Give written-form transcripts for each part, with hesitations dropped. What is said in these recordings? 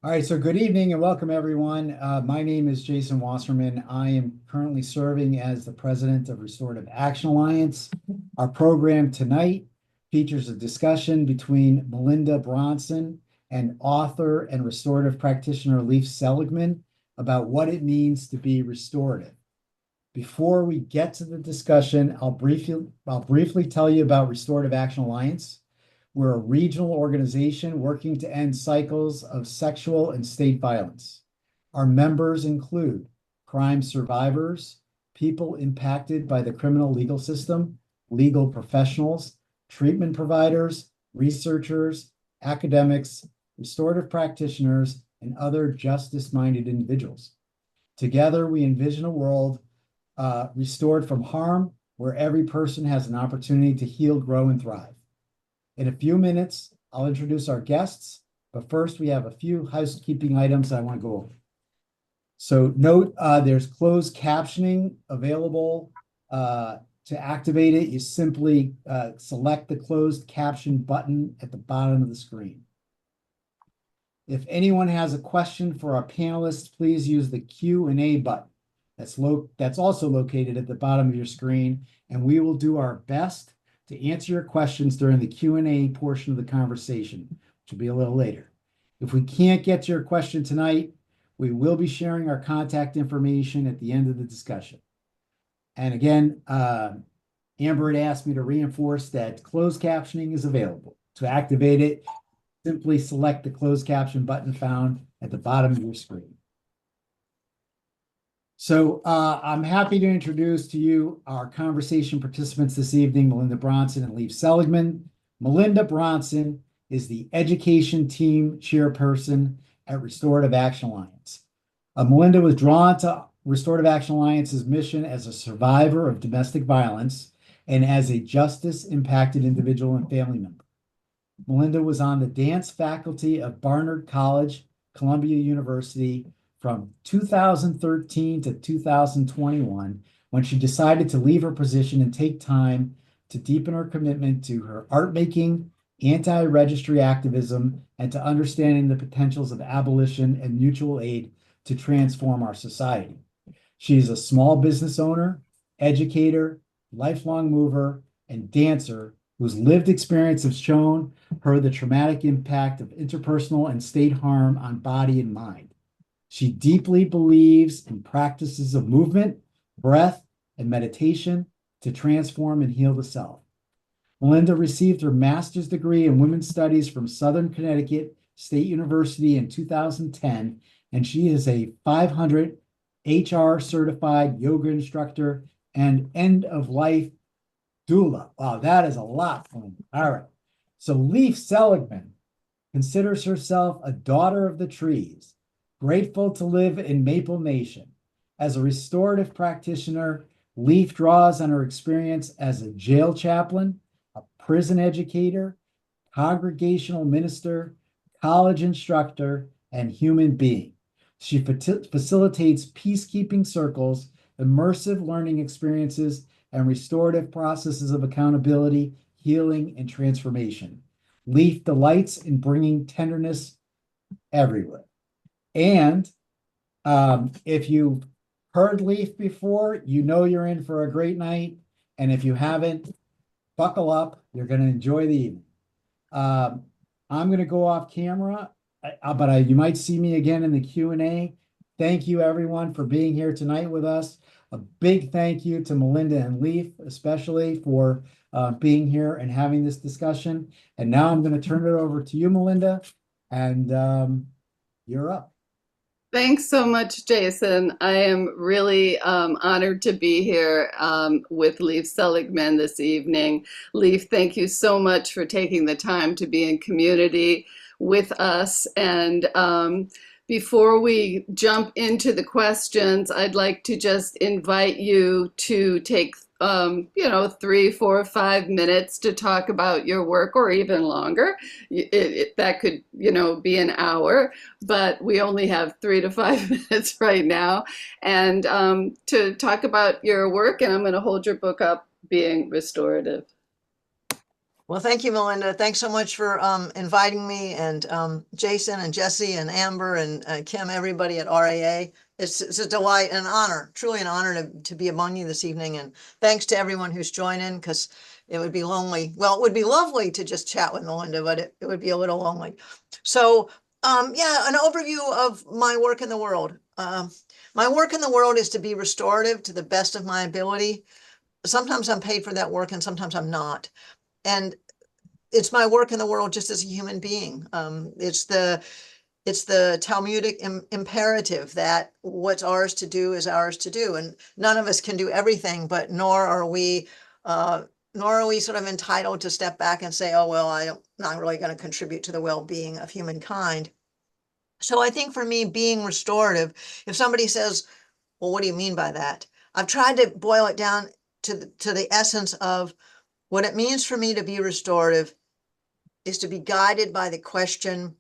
All right, so good evening and welcome everyone. My name is Jason Wasserman. I am currently serving as the president of Restorative Action Alliance. Our program tonight features a discussion between Melinda Bronson and author and restorative practitioner Leif Seligman about what it means to be restorative. Before we get to the discussion, I'll briefly tell you about Restorative Action Alliance. We're a regional organization working to end cycles of sexual and state violence. Our members include crime survivors, people impacted by the criminal legal system, legal professionals, treatment providers, researchers, academics, restorative practitioners, and other justice-minded individuals. Together, we envision a world restored from harm, where every person has an opportunity to heal, grow, and thrive. In a few minutes, I'll introduce our guests, but first we have a few housekeeping items I want to go over. So note there's closed captioning available. To activate it, you simply select the closed caption button at the bottom of the screen. If anyone has a question for our panelists, please use the Q&A button. That's also located at the bottom of your screen, and we will do our best to answer your questions during the Q&A portion of the conversation, which will be a little later. If we can't get to your question tonight, we will be sharing our contact information at the end of the discussion. And again, Amber had asked me to reinforce that closed captioning is available. To activate it, simply select the closed caption button found at the bottom of your screen. So I'm happy to introduce to you our conversation participants this evening, Melinda Bronson and Leif Seligman. Melinda Bronson is the education team chairperson at Restorative Action Alliance. Melinda was drawn to Restorative Action Alliance's mission as a survivor of domestic violence and as a justice-impacted individual and family member. Melinda was on the dance faculty of Barnard College, Columbia University, from 2013 to 2021, when she decided to leave her position and take time to deepen her commitment to her art making, anti-registry activism, and to understanding the potentials of abolition and mutual aid to transform our society. She is a small business owner, educator, lifelong mover, and dancer whose lived experience has shown her the traumatic impact of interpersonal and state harm on body and mind. She deeply believes in practices of movement, breath, and meditation to transform and heal the self. Melinda received her master's degree in women's studies from Southern Connecticut State University in 2010, and she is a 500 HR certified yoga instructor and end-of-life doula. Wow, that is a lot for me. All right. So Leif Seligman considers herself a daughter of the trees, grateful to live in Maple Nation. As a restorative practitioner, Leif draws on her experience as a jail chaplain, a prison educator, congregational minister, college instructor, and human being. She facilitates peacekeeping circles, immersive learning experiences, and restorative processes of accountability, healing, and transformation. Leif delights in bringing tenderness everywhere. And if you've heard Leif before, you know you're in for a great night. And if you haven't, buckle up. You're going to enjoy the evening. I'm going to go off camera, but you might see me again in the Q&A. Thank you, everyone, for being here tonight with us. A big thank you to Melinda and Leif, especially for being here and having this discussion. And now I'm going to turn it over to you, Melinda, and you're up. Thanks so much, Jason. I am really honored to be here with Leif Seligman this evening. Leif, thank you so much for taking the time to be in community with us. And before we jump into the questions, I'd like to just invite you to take 3, 4, 5 minutes to talk about your work, or even longer. That could, be an hour, but we only have 3 to 5 minutes right now. And to talk about your work, and I'm going to hold your book up, Being Restorative. Well, thank you, Melinda. Thanks so much for inviting me, and Jason and Jesse and Amber and Kim, everybody at RAA. It's a delight and an honor, truly an honor to be among you this evening. And thanks to everyone who's joining, because it would be lonely. Well, it would be lovely to just chat with Melinda, but it would be a little lonely. So yeah, an overview of my work in the world. My work in the world is to be restorative to the best of my ability. Sometimes I'm paid for that work and sometimes I'm not. And it's my work in the world just as a human being. It's the Talmudic imperative that what's ours to do is ours to do, and none of us can do everything. But nor are we sort of entitled to step back and say, "Oh well, I'm not really going to contribute to the well-being of humankind." So I think for me, being restorative, if somebody says, "Well, what do you mean by that?" I've tried to boil it down to the essence of what it means for me to be restorative is to be guided by the question,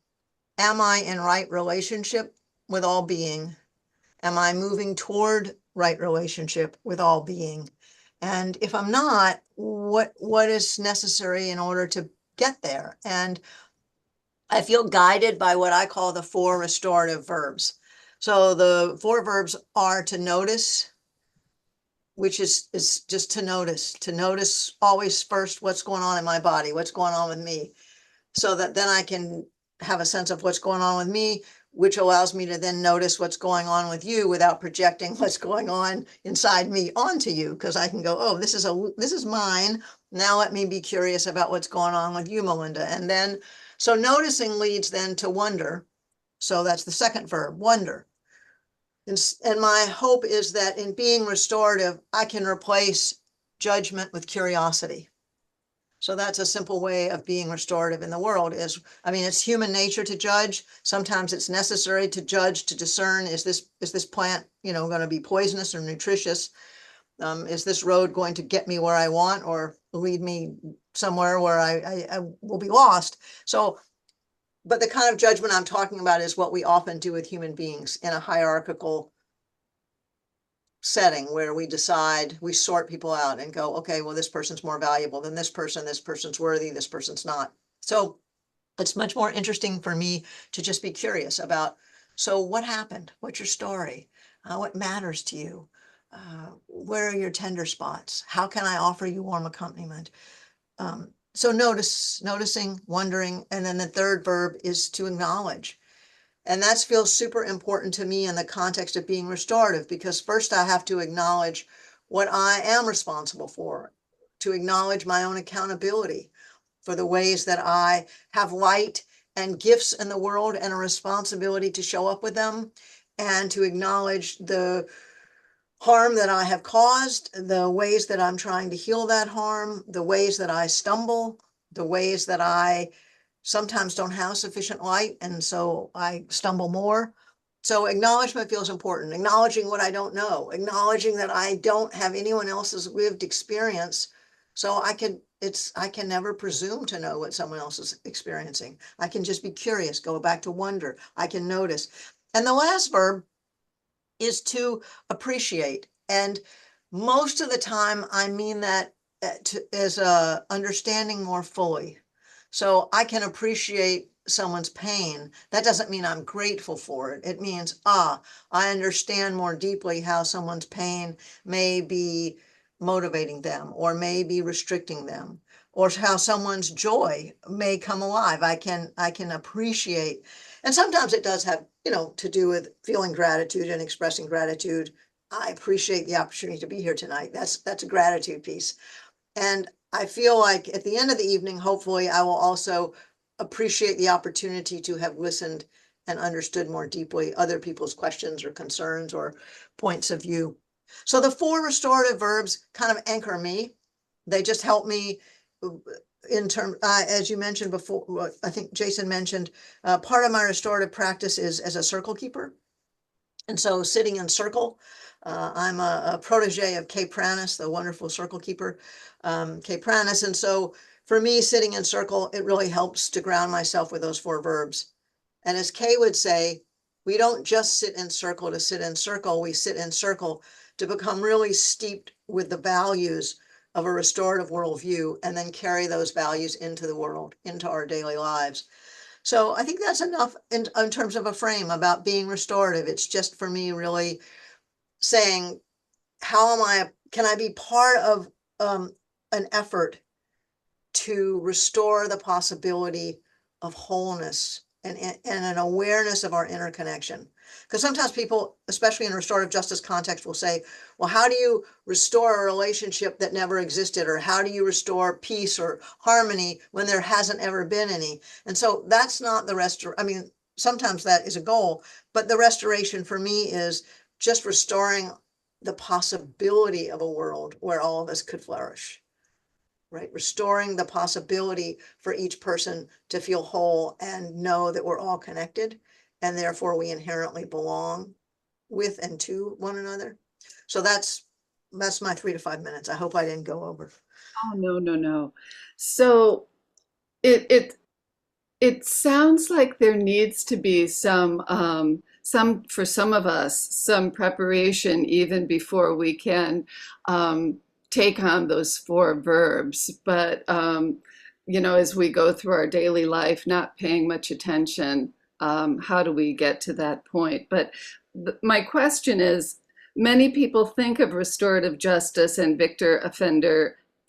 am I in right relationship with all being? Am I moving toward right relationship with all being? And if I'm not, what is necessary in order to get there? And I feel guided by what I call the 4 restorative verbs. So the 4 verbs are to notice, which is just to notice always first what's going on in my body, what's going on with me, so that then I can have a sense of what's going on with me, which allows me to then notice what's going on with you without projecting what's going on inside me onto you. Because I can go, oh, this is mine. Now let me be curious about what's going on with you, Melinda. And then, so noticing leads then to wonder. So that's the second verb, wonder. And my hope is that in being restorative, I can replace judgment with curiosity. So that's a simple way of being restorative in the world is, I mean, it's human nature to judge. Sometimes it's necessary to judge, to discern, is this plant, going to be poisonous or nutritious? Is this road going to get me where I want or lead me somewhere where I will be lost? So, but the kind of judgment I'm talking about is what we often do with human beings in a hierarchical setting where we decide, we sort people out and go, okay, well, this person's more valuable than this person's worthy, this person's not. So it's much more interesting for me to just be curious about, so what happened? What's your story? What matters to you? Where are your tender spots? How can I offer you warm accompaniment? So noticing, wondering, and then the third verb is to acknowledge. And that feels super important to me in the context of being restorative, because first I have to acknowledge what I am responsible for, to acknowledge my own accountability for the ways that I have light and gifts in the world and a responsibility to show up with them, and to acknowledge the harm that I have caused, the ways that I'm trying to heal that harm, the ways that I stumble, the ways that I sometimes don't have sufficient light, and so I stumble more. So acknowledgement feels important. Acknowledging what I don't know, acknowledging that I don't have anyone else's lived experience. So I can never presume to know what someone else is experiencing. I can just be curious, go back to wonder. I can notice. And the last verb is to appreciate. And most of the time I mean that as understanding more fully. So I can appreciate someone's pain. That doesn't mean I'm grateful for it. It means, I understand more deeply how someone's pain may be motivating them or may be restricting them, or how someone's joy may come alive. I can appreciate. And sometimes it does have, to do with feeling gratitude and expressing gratitude. I appreciate the opportunity to be here tonight. That's a gratitude piece. And I feel like at the end of the evening, hopefully I will also appreciate the opportunity to have listened and understood more deeply other people's questions or concerns or points of view. So the 4 restorative verbs kind of anchor me. They just help me in terms, as you mentioned before, I think Jason mentioned, part of my restorative practice is as a circle keeper. And so sitting in circle, I'm a protege of Kay Pranis, the wonderful circle keeper, Kay Pranis. And so for me, sitting in circle, it really helps to ground myself with those 4 verbs. And as Kay would say, we don't just sit in circle to sit in circle. We sit in circle to become really steeped with the values of a restorative worldview, and then carry those values into the world, into our daily lives. So I think that's enough in terms of a frame about being restorative. It's just for me really saying, can I be part of an effort to restore the possibility of wholeness and an awareness of our interconnection? Because sometimes people, especially in a restorative justice context, will say, well, how do you restore a relationship that never existed? Or how do you restore peace or harmony when there hasn't ever been any? And so that's not the I mean, sometimes that is a goal, but the restoration for me is just restoring the possibility of a world where all of us could flourish. Right? Restoring the possibility for each person to feel whole and know that we're all connected, and therefore we inherently belong with and to one another. So that's my 3 to 5 minutes. I hope I didn't go over. Oh, no, no, no. So it sounds like there needs to be for some of us, some preparation even before we can take on those 4 verbs. But as we go through our daily life, not paying much attention, how do we get to that point? But my question is, many people think of restorative justice and victim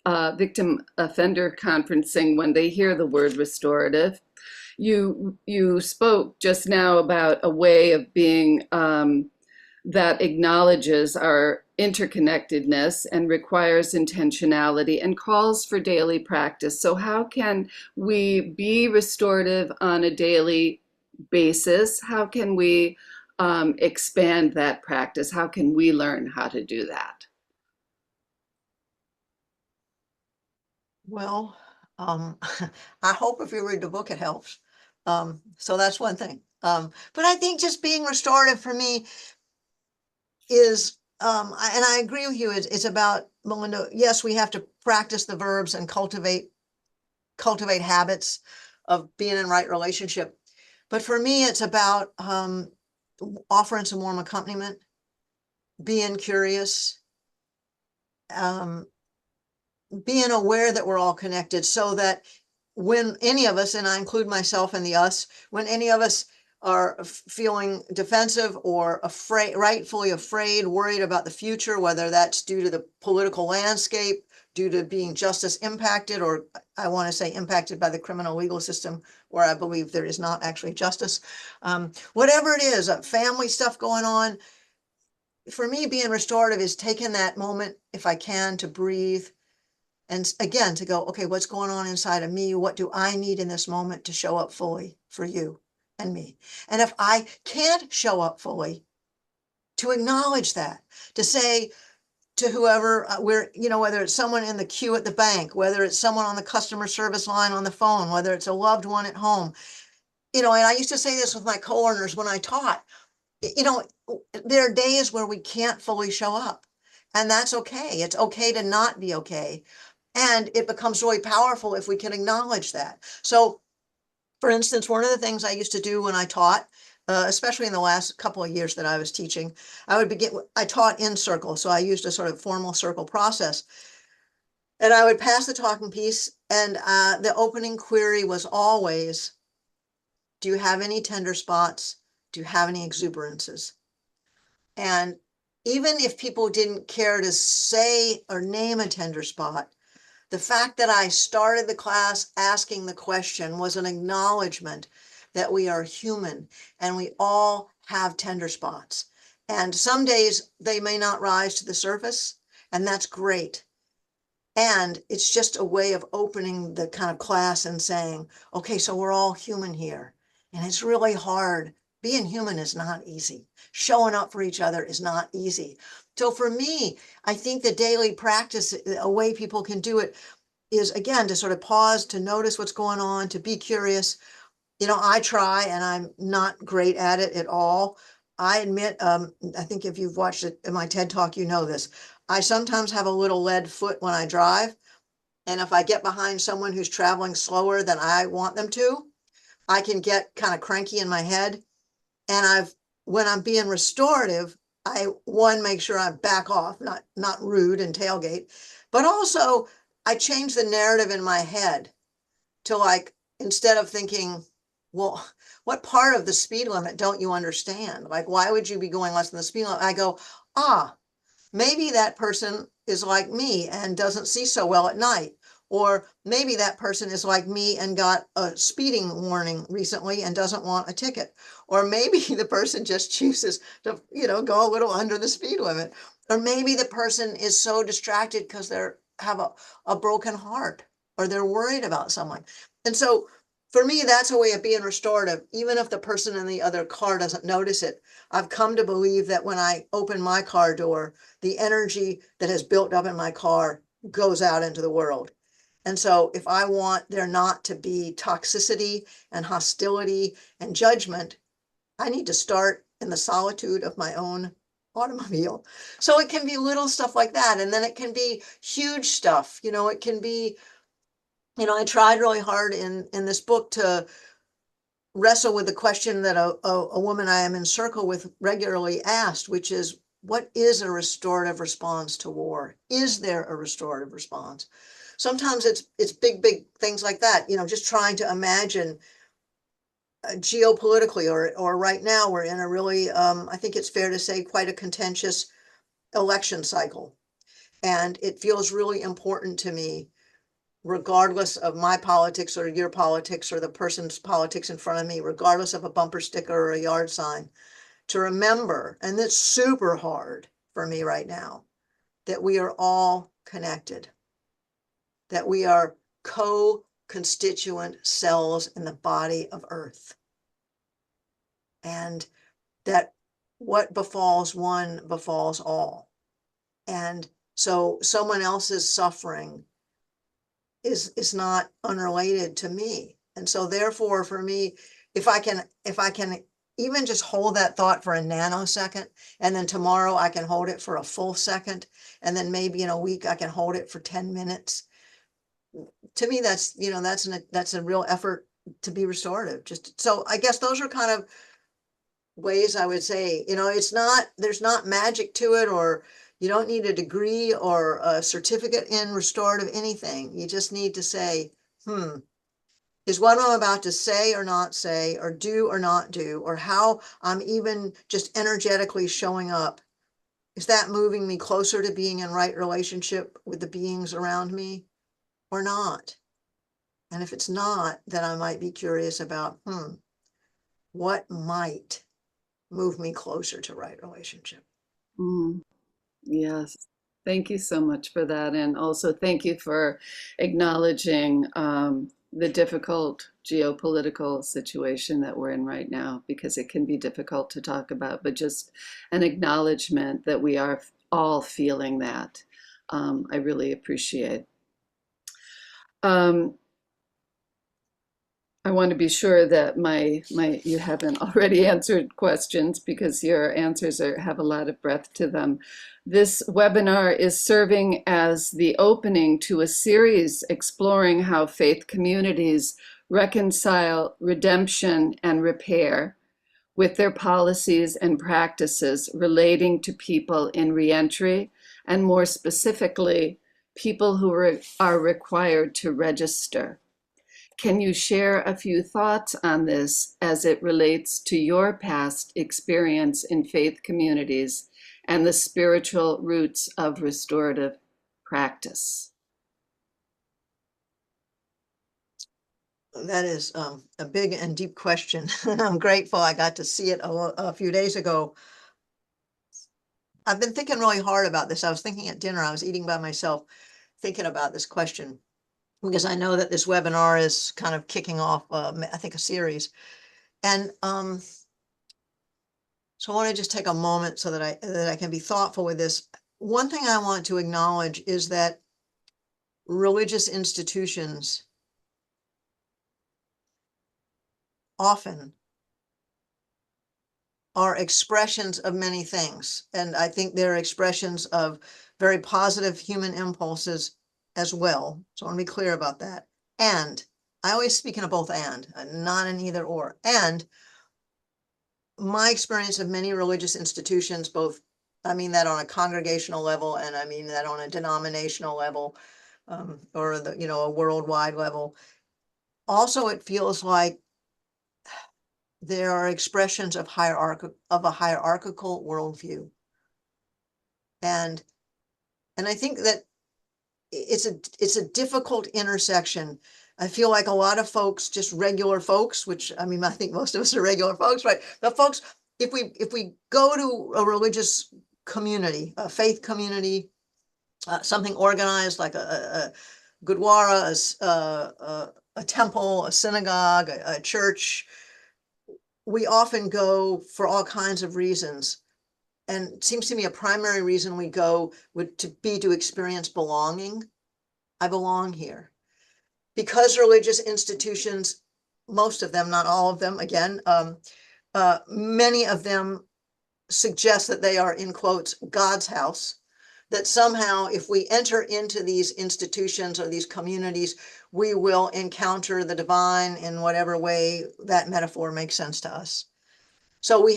offender conferencing when they hear the word restorative. You spoke just now about a way of being that acknowledges our interconnectedness and requires intentionality and calls for daily practice. So how can we be restorative on a daily basis? How can we expand that practice? How can we learn how to do that? Well, I hope if you read the book, it helps. So that's one thing. But I think just being restorative for me is, and I agree with you, it's about, Melinda, yes, we have to practice the verbs and cultivate habits of being in right relationship. But for me, it's about offering some warm accompaniment, being curious, being aware that we're all connected, so that when any of us, and I include myself in the us, when any of us are feeling defensive or afraid, rightfully afraid, worried about the future, whether that's due to the political landscape, due to being justice impacted, or I want to say impacted by the criminal legal system, where I believe there is not actually justice. Whatever it is, family stuff going on, for me, being restorative is taking that moment, if I can, to breathe. And again, to go, okay, what's going on inside of me? What do I need in this moment to show up fully for you and me? And if I can't show up fully, to acknowledge that, to say to whoever whether it's someone in the queue at the bank, whether it's someone on the customer service line on the phone, whether it's a loved one at home, and I used to say this with my co-learners when I taught, there are days where we can't fully show up, and that's okay. It's okay to not be okay. And it becomes really powerful if we can acknowledge that. So, for instance, one of the things I used to do when I taught, especially in the last couple of years that I was teaching, I taught in circle. So I used a sort of formal circle process. And I would pass the talking piece, and the opening query was always, do you have any tender spots? Do you have any exuberances? And even if people didn't care to say or name a tender spot, the fact that I started the class asking the question was an acknowledgement that we are human and we all have tender spots. And some days they may not rise to the surface, and that's great. And it's just a way of opening the kind of class and saying, okay, so we're all human here. And it's really hard. Being human is not easy. Showing up for each other is not easy. So for me, I think the daily practice, a way people can do it, is again to sort of pause, to notice what's going on, to be curious. I try, and I'm not great at it at all. I admit, I think if you've watched it in my TED Talk, you know this. I sometimes have a little lead foot when I drive. And if I get behind someone who's traveling slower than I want them to, I can get kind of cranky in my head. And when I'm being restorative, I make sure I back off, not rude and tailgate, But also I changed the narrative in my head to like, instead of thinking, well, what part of the speed limit don't you understand? Like, why would you be going less than the speed limit? I go, maybe that person is like me and doesn't see so well at night. Or maybe that person is like me and got a speeding warning recently and doesn't want a ticket. Or maybe the person just chooses to, go a little under the speed limit. Or maybe the person is so distracted because they have a broken heart or they're worried about someone. And so for me, that's a way of being restorative. Even if the person in the other car doesn't notice it, I've come to believe that when I open my car door, the energy that has built up in my car goes out into the world. And so if I want there not to be toxicity and hostility and judgment, I need to start in the solitude of my own automobile. So it can be little stuff like that. And then it can be huge stuff. It can be, I tried really hard in this book to wrestle with the question that a woman I am in circle with regularly asked, which is, what is a restorative response to war? Is there a restorative response? Sometimes it's big things like that, just trying to imagine geopolitically, or right now we're in a really, I think it's fair to say, quite a contentious election cycle. And it feels really important to me, regardless of my politics or your politics or the person's politics in front of me, regardless of a bumper sticker or a yard sign, to remember, and it's super hard for me right now, that we are all connected, that we are co-constituent cells in the body of Earth, and that what befalls one befalls all. And so someone else's suffering is not unrelated to me. And so therefore, for me, if I can even just hold that thought for a nanosecond, and then tomorrow I can hold it for a full second, and then maybe in a week I can hold it for 10 minutes. To me, that's a real effort to be restorative. Just so I guess those are kind of ways I would say, there's not magic to it, or you don't need a degree or a certificate in restorative anything. You just need to say, is what I'm about to say or not say, or do or not do, or how I'm even just energetically showing up, is that moving me closer to being in right relationship with the beings around me or not? And if it's not, then I might be curious about, what might move me closer to right relationship? Yes. Thank you so much for that. And also thank you for acknowledging the difficult geopolitical situation that we're in right now, because it can be difficult to talk about, but just an acknowledgement that we are all feeling that. I really appreciate. I want to be sure that you haven't already answered questions, because your answers have a lot of breadth to them. This webinar is serving as the opening to a series exploring how faith communities reconcile redemption and repair with their policies and practices relating to people in reentry, and more specifically, people who are required to register. Can you share a few thoughts on this as it relates to your past experience in faith communities and the spiritual roots of restorative practice? That is a big and deep question. I'm grateful I got to see it a few days ago. I've been thinking really hard about this. I was thinking at dinner, I was eating by myself, thinking about this question, because I know that this webinar is kind of kicking off, I think, a series. And so I want to just take a moment so that I can be thoughtful with this. One thing I want to acknowledge is that religious institutions often are expressions of many things. And I think they're expressions of very positive human impulses as well. So I want to be clear about that. And I always speak in a both and, not an either or. And my experience of many religious institutions, both I mean that on a congregational level, and I mean that on a denominational level, or the, a worldwide level. Also, it feels like there are expressions of a hierarchical worldview. And I think that it's a difficult intersection. I feel like a lot of folks, just regular folks, which I mean, I think most of us are regular folks, right? But folks, if we go to a religious community, a faith community, something organized like a gurdwara, a temple, a synagogue, a church, we often go for all kinds of reasons. And it seems to me a primary reason we go would be to experience belonging. I belong here. Because religious institutions, most of them, not all of them, again, many of them suggest that they are, in quotes, God's house, that somehow if we enter into these institutions or these communities, we will encounter the divine in whatever way that metaphor makes sense to us. So we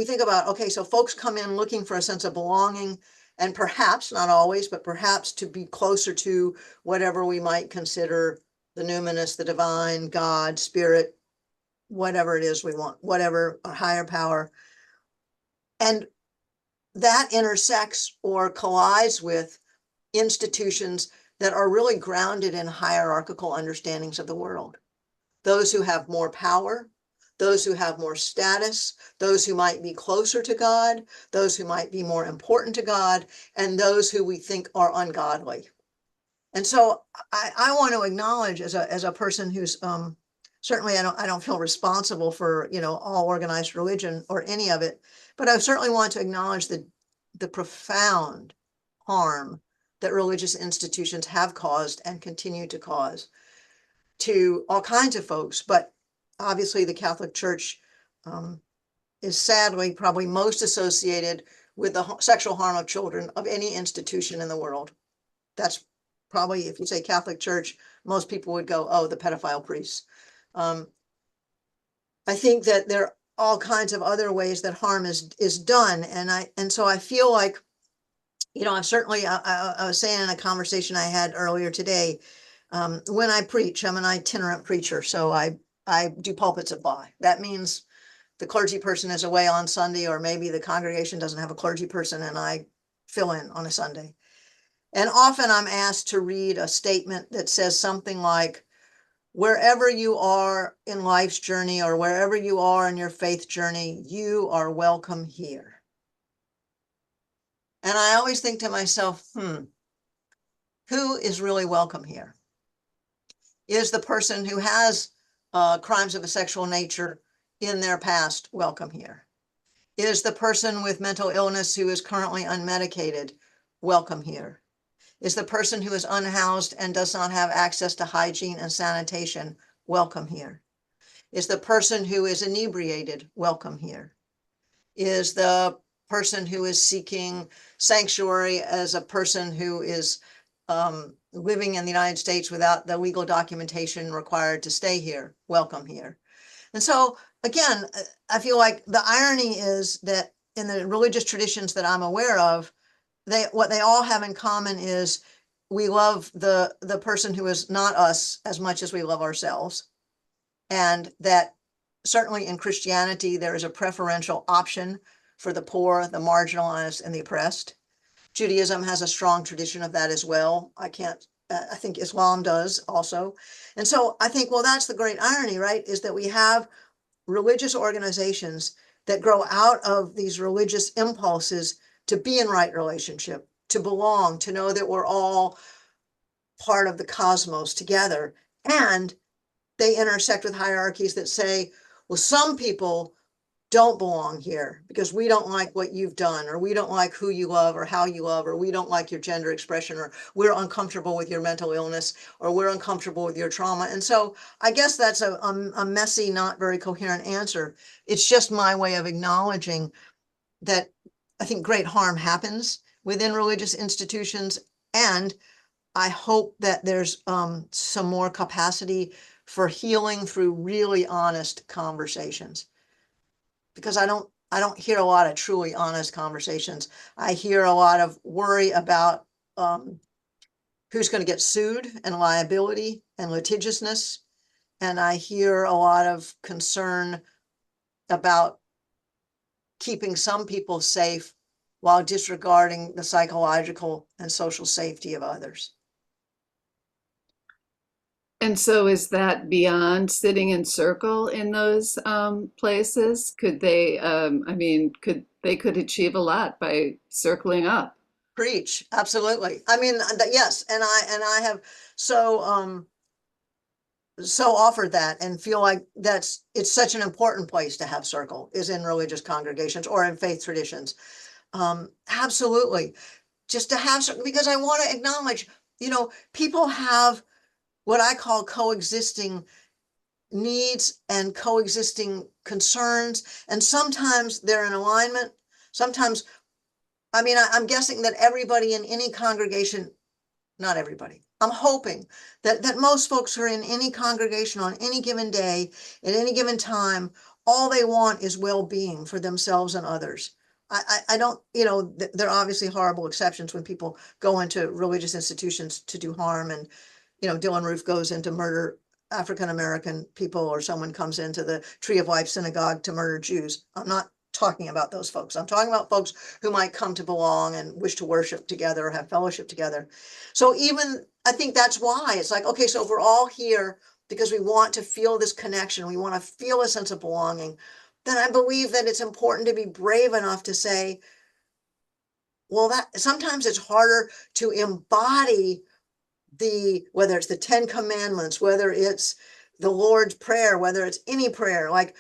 think about, okay, so folks come in looking for a sense of belonging, and perhaps, not always, but perhaps to be closer to whatever we might consider the numinous, the divine, God, spirit, whatever it is we want, whatever, a higher power. And that intersects or collides with institutions that are really grounded in hierarchical understandings of the world. Those who have more power, those who have more status, those who might be closer to God, those who might be more important to God, and those who we think are ungodly. And so I want to acknowledge as a person who's certainly I don't feel responsible for all organized religion or any of it, but I certainly want to acknowledge the profound harm that religious institutions have caused and continue to cause to all kinds of folks. But obviously the Catholic Church is sadly probably most associated with the sexual harm of children of any institution in the world. That's probably, if you say Catholic Church, most people would go, oh, the pedophile priests. I think that there are all kinds of other ways that harm is done. And so I feel like, I've certainly, I was saying in a conversation I had earlier today, when I preach, I'm an itinerant preacher, so I do pulpit supply. That means the clergy person is away on Sunday, or maybe the congregation doesn't have a clergy person and I fill in on a Sunday. And often I'm asked to read a statement that says something like, wherever you are in life's journey or wherever you are in your faith journey, you are welcome here. And I always think to myself, who is really welcome here? Is the person who has crimes of a sexual nature in their past welcome here? Is the person with mental illness who is currently unmedicated welcome here? Is the person who is unhoused and does not have access to hygiene and sanitation welcome here? Is the person who is inebriated welcome here? Is the person who is seeking sanctuary as a person who is living in the United States without the legal documentation required to stay here welcome here? And so again, I feel like the irony is that in the religious traditions that I'm aware of, what they all have in common is we love the person who is not us as much as we love ourselves. And that certainly in Christianity, there is a preferential option for the poor, the marginalized, and the oppressed. Judaism has a strong tradition of that as well. I think Islam does also. And so I think, well, that's the great irony, right? Is that we have religious organizations that grow out of these religious impulses to be in right relationship, to belong, to know that we're all part of the cosmos together. And they intersect with hierarchies that say, well, some people don't belong here because we don't like what you've done, or we don't like who you love or how you love, or we don't like your gender expression, or we're uncomfortable with your mental illness, or we're uncomfortable with your trauma. And so I guess that's a messy, not very coherent answer. It's just my way of acknowledging that I think great harm happens within religious institutions. And I hope that there's some more capacity for healing through really honest conversations. Because I don't I don't hear a lot of truly honest conversations. I hear a lot of worry about who's going to get sued and liability and litigiousness. And I hear a lot of concern about keeping some people safe while disregarding the psychological and social safety of others. And so is that beyond sitting in circle in those places? Could they, could achieve a lot by circling up? Preach, absolutely. I mean, yes, and I have so offered that and feel like it's such an important place to have circle is in religious congregations or in faith traditions. Absolutely. Just to have certain, because I want to acknowledge, people have what I call coexisting needs and coexisting concerns. And sometimes they're in alignment. Sometimes, I'm guessing that everybody in any congregation, not everybody, I'm hoping that most folks who are in any congregation on any given day, at any given time, all they want is well-being for themselves and others. I don't, there are obviously horrible exceptions when people go into religious institutions to do harm, and, Dylan Roof goes in to murder African-American people, or someone comes into the Tree of Life synagogue to murder Jews. I'm not talking about those folks. I'm talking about folks who might come to belong and wish to worship together or have fellowship together. So even, I think that's why it's like, okay, so if we're all here because we want to feel this connection, we want to feel a sense of belonging, then I believe that it's important to be brave enough to say, well, that sometimes it's harder to embody whether it's the 10 Commandments, whether it's the Lord's Prayer, whether it's any prayer, like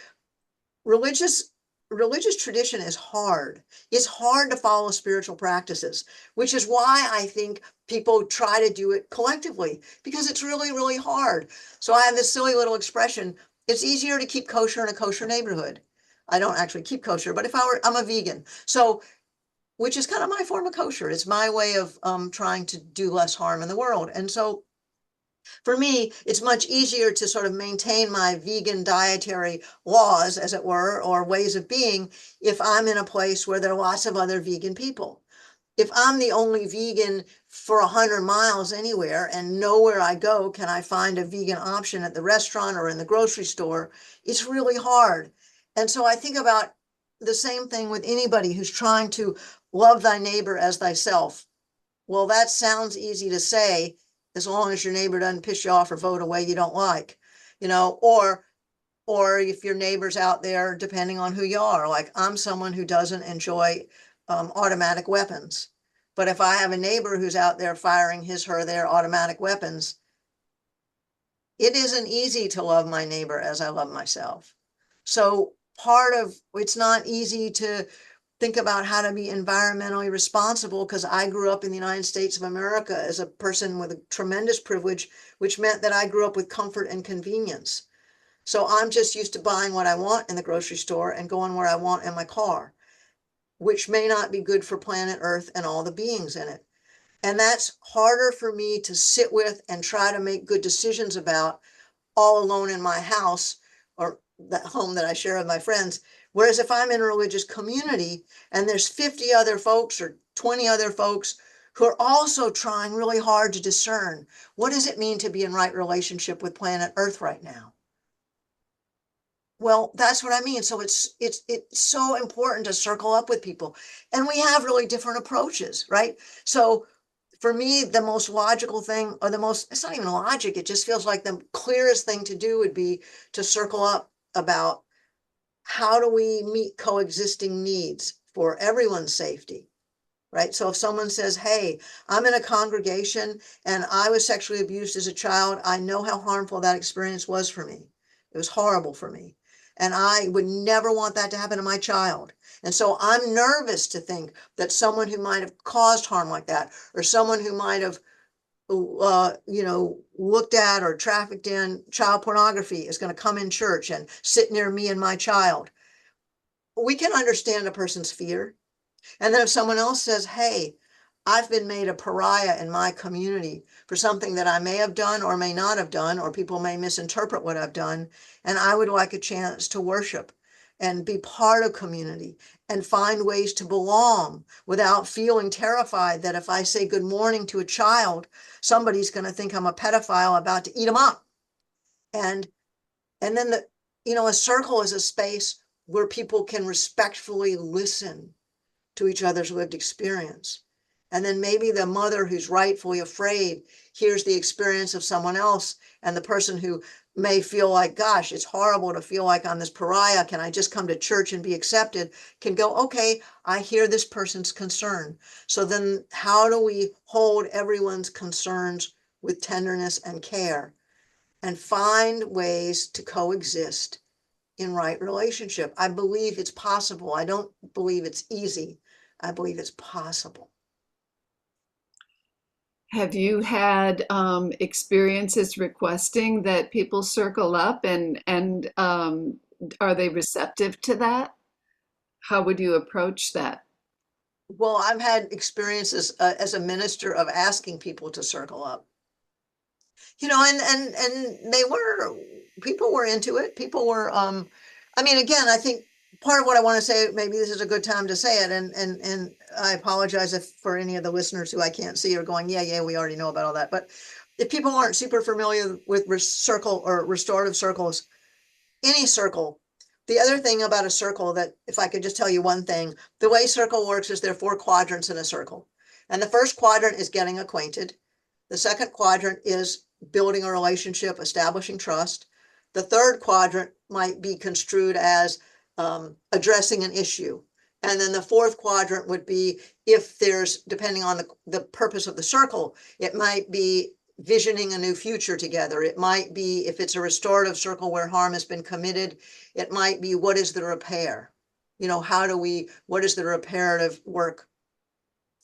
religious tradition is hard. It's hard to follow spiritual practices, which is why I think people try to do it collectively, because it's really, really hard. So I have this silly little expression: it's easier to keep kosher in a kosher neighborhood. I don't actually keep kosher, but I'm a vegan. So, which is kind of my form of kosher. It's my way of trying to do less harm in the world. And so for me, it's much easier to sort of maintain my vegan dietary laws, as it were, or ways of being, if I'm in a place where there are lots of other vegan people. If I'm the only vegan for 100 miles anywhere, and nowhere I go can I find a vegan option at the restaurant or in the grocery store, it's really hard. And so I think about the same thing with anybody who's trying to love thy neighbor as thyself. Well, that sounds easy to say, as long as your neighbor doesn't piss you off or vote a way you don't like, or if your neighbor's out there, depending on who you are. Like, I'm someone who doesn't enjoy automatic weapons. But if I have a neighbor who's out there firing their automatic weapons, it isn't easy to love my neighbor as I love myself. So it's not easy to think about how to be environmentally responsible, because I grew up in the United States of America as a person with a tremendous privilege, which meant that I grew up with comfort and convenience. So I'm just used to buying what I want in the grocery store and going where I want in my car, which may not be good for planet Earth and all the beings in it. And that's harder for me to sit with and try to make good decisions about all alone in my house, or that home that I share with my friends. Whereas if I'm in a religious community and there's 50 other folks or 20 other folks who are also trying really hard to discern, what does it mean to be in right relationship with planet Earth right now? Well, that's what I mean. So it's so important to circle up with people. And we have really different approaches, right? So for me, the most logical thing, or it's not even logic, it just feels like the clearest thing to do would be to circle up about how do we meet coexisting needs for everyone's safety, right? So if someone says, hey, I'm in a congregation and I was sexually abused as a child, I know how harmful that experience was for me. It was horrible for me. And I would never want that to happen to my child. And so I'm nervous to think that someone who might have caused harm like that, or someone who might have looked at or trafficked in child pornography, is going to come in church and sit near me and my child. We can understand a person's fear. And then if someone else says, hey, I've been made a pariah in my community for something that I may have done or may not have done, or people may misinterpret what I've done, and I would like a chance to worship and be part of community and find ways to belong without feeling terrified that if I say good morning to a child, somebody's going to think I'm a pedophile about to eat them up. And then a circle is a space where people can respectfully listen to each other's lived experience. And then maybe the mother who's rightfully afraid hears the experience of someone else, and the person who may feel like, gosh, it's horrible to feel like I'm this pariah. Can I just come to church and be accepted? Can go, okay, I hear this person's concern. So then how do we hold everyone's concerns with tenderness and care and find ways to coexist in right relationship? I believe it's possible. I don't believe it's easy. I believe it's possible. Have you had experiences requesting that people circle up, and are they receptive to that? How would you approach that? Well, I've had experiences as a minister of asking people to circle up. And people were into it. People were, I mean, again, I think part of what I want to say, maybe this is a good time to say it, and I apologize for any of the listeners who I can't see are going, yeah, we already know about all that. But if people aren't super familiar with circle or restorative circles, any circle, the other thing about a circle, that if I could just tell you one thing, the way circle works is there are 4 quadrants in a circle. And the first quadrant is getting acquainted. The second quadrant is building a relationship, establishing trust. The third quadrant might be construed as addressing an issue. And then the fourth quadrant would be, if there's, depending on the purpose of the circle, it might be visioning a new future together. It might be, if it's a restorative circle where harm has been committed, it might be, what is the repair? What is the reparative work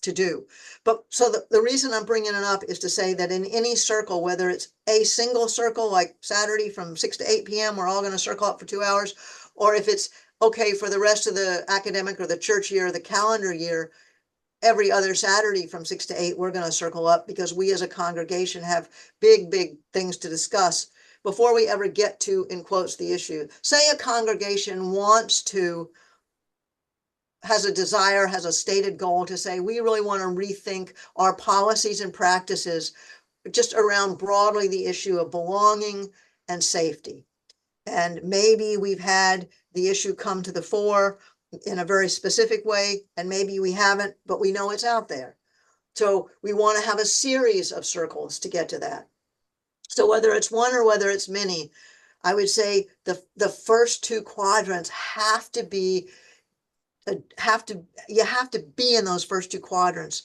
to do? But so the reason I'm bringing it up is to say that in any circle, whether it's a single circle like Saturday from 6 to 8 p.m., we're all going to circle up for 2 hours, or if it's okay for the rest of the academic or the church year, the calendar year, every other Saturday from 6 to 8, we're going to circle up, because we as a congregation have big things to discuss before we ever get to, in quotes, the issue. Say a congregation has a desire, has a stated goal to say, we really want to rethink our policies and practices just around broadly the issue of belonging and safety. And maybe we've had the issue come to the fore in a very specific way, and maybe we haven't, but we know it's out there. So we want to have a series of circles to get to that. So whether it's one or whether it's many, I would say the first 2 quadrants you have to be in those first 2 quadrants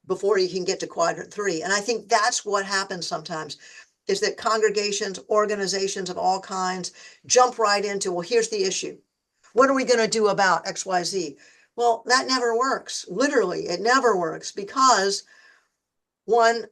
before you can get to quadrant 3. And I think that's what happens sometimes, is that congregations, organizations of all kinds jump right into, well, here's the issue. What are we going to do about XYZ? Well, that never works. Literally, it never works, because one,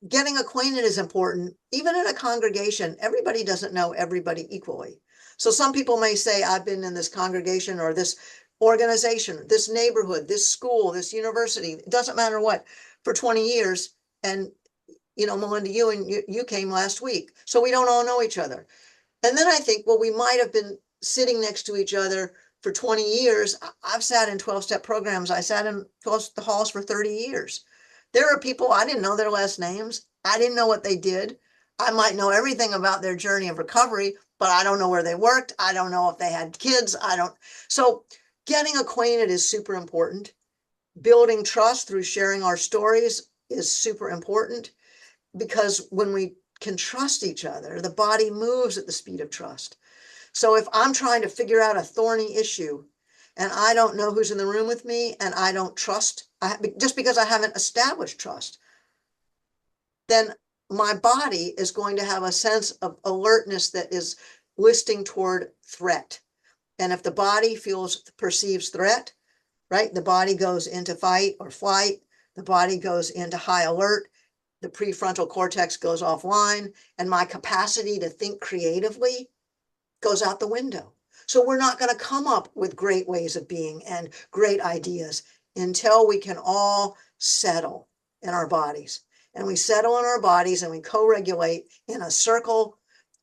getting acquainted is important. Even in a congregation, everybody doesn't know everybody equally. So some people may say, I've been in this congregation or this organization, this neighborhood, this school, this university, it doesn't matter what, for 20 years. And, Melinda, you came last week, so we don't all know each other. And then I think, well, we might have been sitting next to each other for 20 years. I've sat in 12-step programs. I sat in the halls for 30 years. There are people, I didn't know their last names. I didn't know what they did. I might know everything about their journey of recovery, but I don't know where they worked. I don't know if they had kids. So getting acquainted is super important. Building trust through sharing our stories is super important, because when we can trust each other, the body moves at the speed of trust. So if I'm trying to figure out a thorny issue and I don't know who's in the room with me, and I don't trust, just because I haven't established trust, then my body is going to have a sense of alertness that is listing toward threat. And if the body perceives threat, right, the body goes into fight or flight, the body goes into high alert, the prefrontal cortex goes offline, and my capacity to think creatively goes out the window. So we're not going to come up with great ways of being and great ideas until we can all settle in our bodies. And we settle in our bodies and we co-regulate in a circle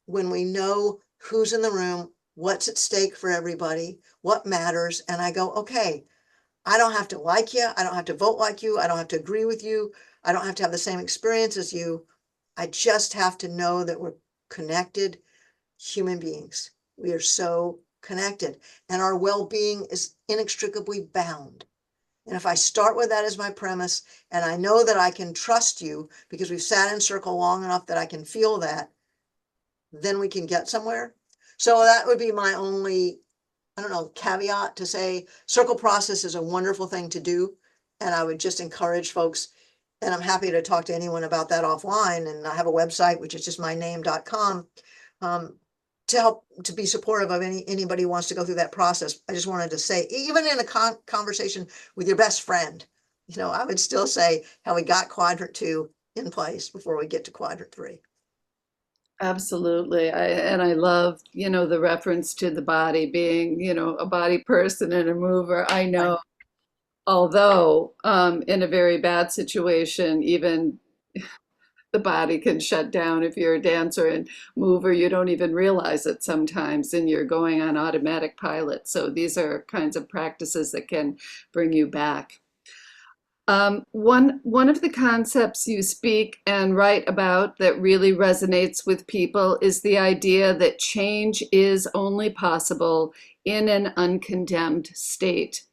when we know who's in the room, what's at stake for everybody, what matters. And I go, okay, I don't have to like you. I don't have to vote like you. I don't have to agree with you. I don't have to have the same experience as you. I just have to know that we're connected human beings. We are so connected, and our well-being is inextricably bound. And if I start with that as my premise, and I know that I can trust you because we've sat in circle long enough that I can feel that, then we can get somewhere. So that would be my only, I don't know, caveat to say circle process is a wonderful thing to do. And I would just encourage folks, and I'm happy to talk to anyone about that offline. And I have a website, which is just myname.com, to help to be supportive of anybody who wants to go through that process. I just wanted to say, even in a conversation with your best friend, I would still say how we got quadrant 2 in place before we get to quadrant 3. Absolutely. I love, the reference to the body being, a body person and a mover. I know, although in a very bad situation, even the body can shut down if you're a dancer and mover. You don't even realize it sometimes, and you're going on automatic pilot. So these are kinds of practices that can bring you back. One of the concepts you speak and write about that really resonates with people is the idea that change is only possible in an uncondemned state,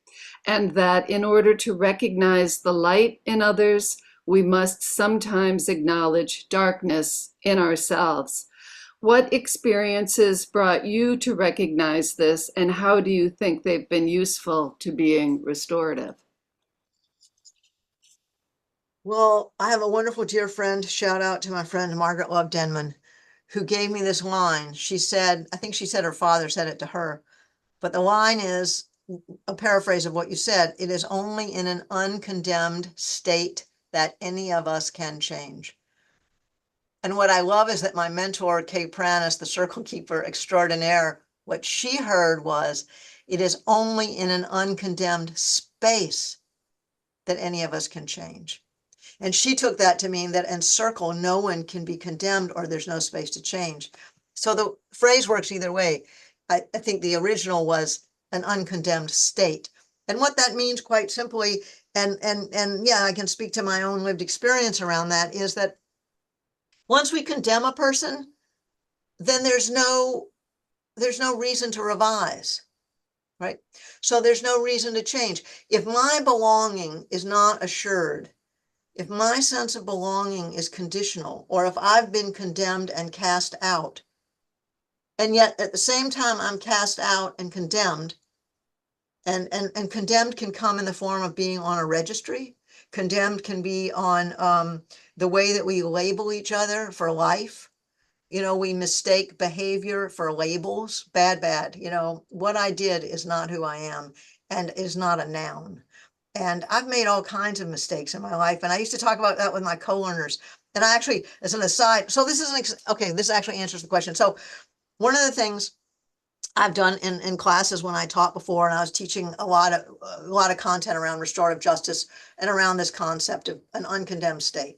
and that in order to recognize the light in others, we must sometimes acknowledge darkness in ourselves. What experiences brought you to recognize this, and how do you think they've been useful to being restorative? Well, I have a wonderful dear friend, shout out to my friend Margaret Love Denman, who gave me this line. She said, I think she said her father said it to her, but the line is a paraphrase of what you said. It is only in an uncondemned state that any of us can change. And what I love is that my mentor, Kay Pranis, the circle keeper extraordinaire, what she heard was, it is only in an uncondemned space that any of us can change. And she took that to mean that in circle, no one can be condemned or there's no space to change. So the phrase works either way. I think the original was an uncondemned state. And what that means quite simply, and yeah, I can speak to my own lived experience around that, is that once we condemn a person, then there's no reason to revise, right? So there's no reason to change. If my belonging is not assured, if my sense of belonging is conditional, or if I've been condemned and cast out, and yet at the same time I'm cast out and condemned, and condemned can come in the form of being on a registry. Condemned can be on the way that we label each other for life. We mistake behavior for labels. Bad. What I did is not who I am and is not a noun. And I've made all kinds of mistakes in my life. And I used to talk about that with my co-learners. And I actually, as an aside, so this is okay, this actually answers the question. So one of the things I've done in classes when I taught before, and I was teaching a lot of content around restorative justice and around this concept of an uncondemned state.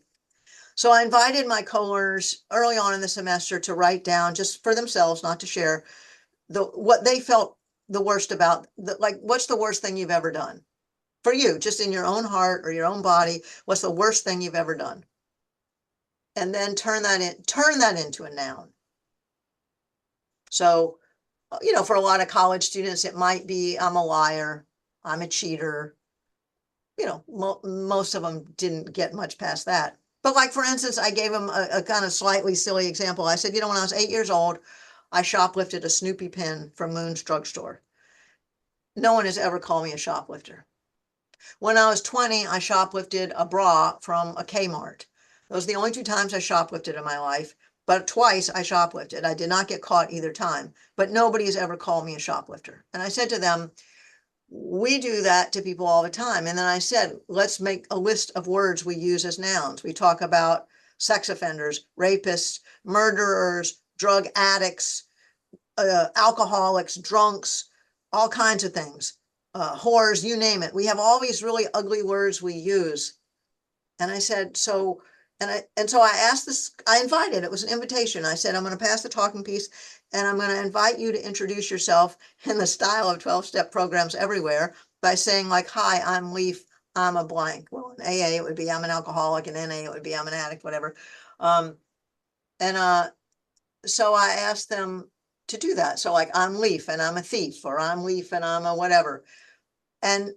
So I invited my co-learners early on in the semester to write down, just for themselves, not to share, what they felt the worst about, what's the worst thing you've ever done? For you, just in your own heart or your own body, what's the worst thing you've ever done? And then turn that into a noun. So, for a lot of college students, it might be, I'm a liar, I'm a cheater. Most of them didn't get much past that. But for instance, I gave them a kind of slightly silly example. I said, when I was 8 years old, I shoplifted a Snoopy pin from Moon's drugstore. No one has ever called me a shoplifter. When I was 20, I shoplifted a bra from a Kmart. Those are the only 2 times I shoplifted in my life, but twice I shoplifted. I did not get caught either time, but nobody has ever called me a shoplifter. And I said to them, we do that to people all the time. And then I said, let's make a list of words we use as nouns. We talk about sex offenders, rapists, murderers, drug addicts, alcoholics, drunks, all kinds of things. Whores, you name it. We have all these really ugly words we use. And I said, so And so I asked this, I invited, it was an invitation. I said, I'm going to pass the talking piece and I'm going to invite you to introduce yourself in the style of 12-step programs everywhere by saying like, hi, I'm Leaf, I'm a blank. Well, in AA, it would be I'm an alcoholic, and NA, it would be I'm an addict, whatever. So I asked them to do that. So like, I'm Leaf and I'm a thief, or I'm Leaf and I'm a whatever. And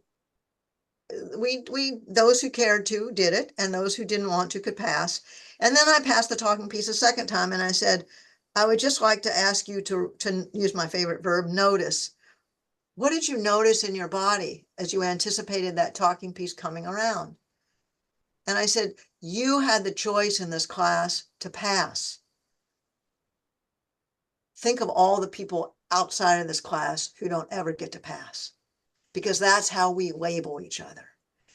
those who cared to did it, and those who didn't want to could pass. And then I passed the talking piece a second time, and I said, I would just like to ask you to use my favorite verb, notice. What did you notice in your body as you anticipated that talking piece coming around? And I said, you had the choice in this class to pass. Think of all the people outside of this class who don't ever get to pass, because that's how we label each other.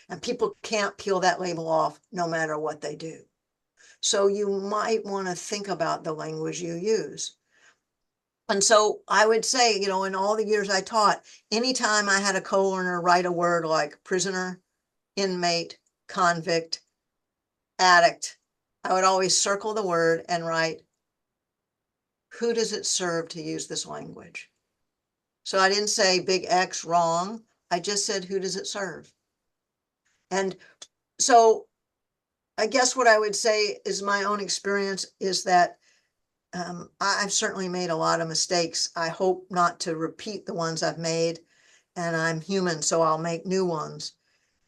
And people can't peel that label off no matter what they do. So you might want to think about the language you use. And so I would say, in all the years I taught, anytime I had a co-learner write a word like prisoner, inmate, convict, addict, I would always circle the word and write, who does it serve to use this language? So I didn't say big X wrong. I just said, who does it serve? And so I guess what I would say is my own experience is that I've certainly made a lot of mistakes. I hope not to repeat the ones I've made, and I'm human, so I'll make new ones.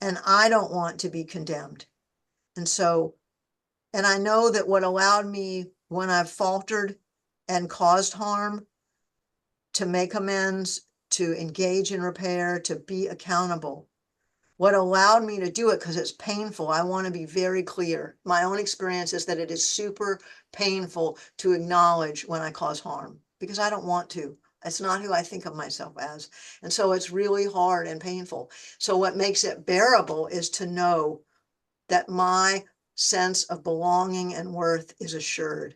And I don't want to be condemned. And I know that what allowed me when I've faltered and caused harm to make amends, to engage in repair, to be accountable. What allowed me to do it, because it's painful, I want to be very clear. My own experience is that it is super painful to acknowledge when I cause harm, because I don't want to. It's not who I think of myself as. And so it's really hard and painful. So what makes it bearable is to know that my sense of belonging and worth is assured.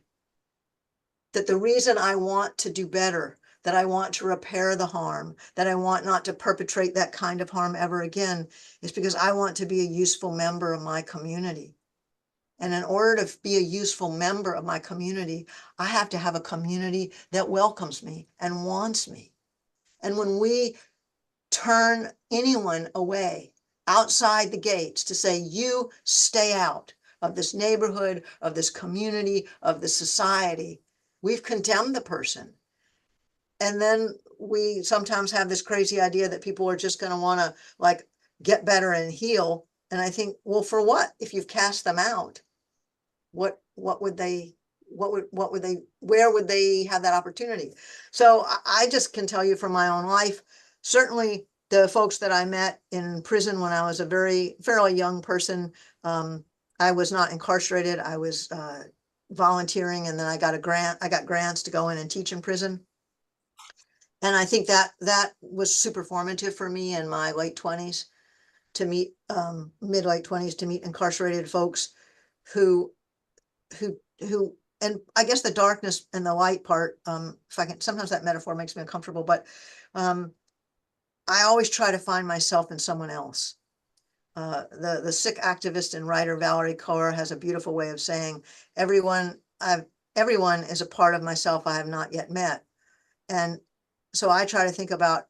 That the reason I want to do better, that I want to repair the harm, that I want not to perpetrate that kind of harm ever again, is because I want to be a useful member of my community. And in order to be a useful member of my community, I have to have a community that welcomes me and wants me. And when we turn anyone away outside the gates to say, you stay out of this neighborhood, of this community, of this society, we've condemned the person. And then we sometimes have this crazy idea that people are just going to want to like get better and heal. And I think, well, for what? If you've cast them out, where would they have that opportunity? So I just can tell you from my own life, certainly the folks that I met in prison when I was a fairly young person, I was not incarcerated. I was volunteering, and then I got grants to go in and teach in prison. And I think that was super formative for me in my late 20s to meet, mid-late 20s, to meet incarcerated folks who, and I guess the darkness and the light part, sometimes that metaphor makes me uncomfortable, but I always try to find myself in someone else. The sick activist and writer Valerie Kaur has a beautiful way of saying, everyone is a part of myself I have not yet met. And so I try to think about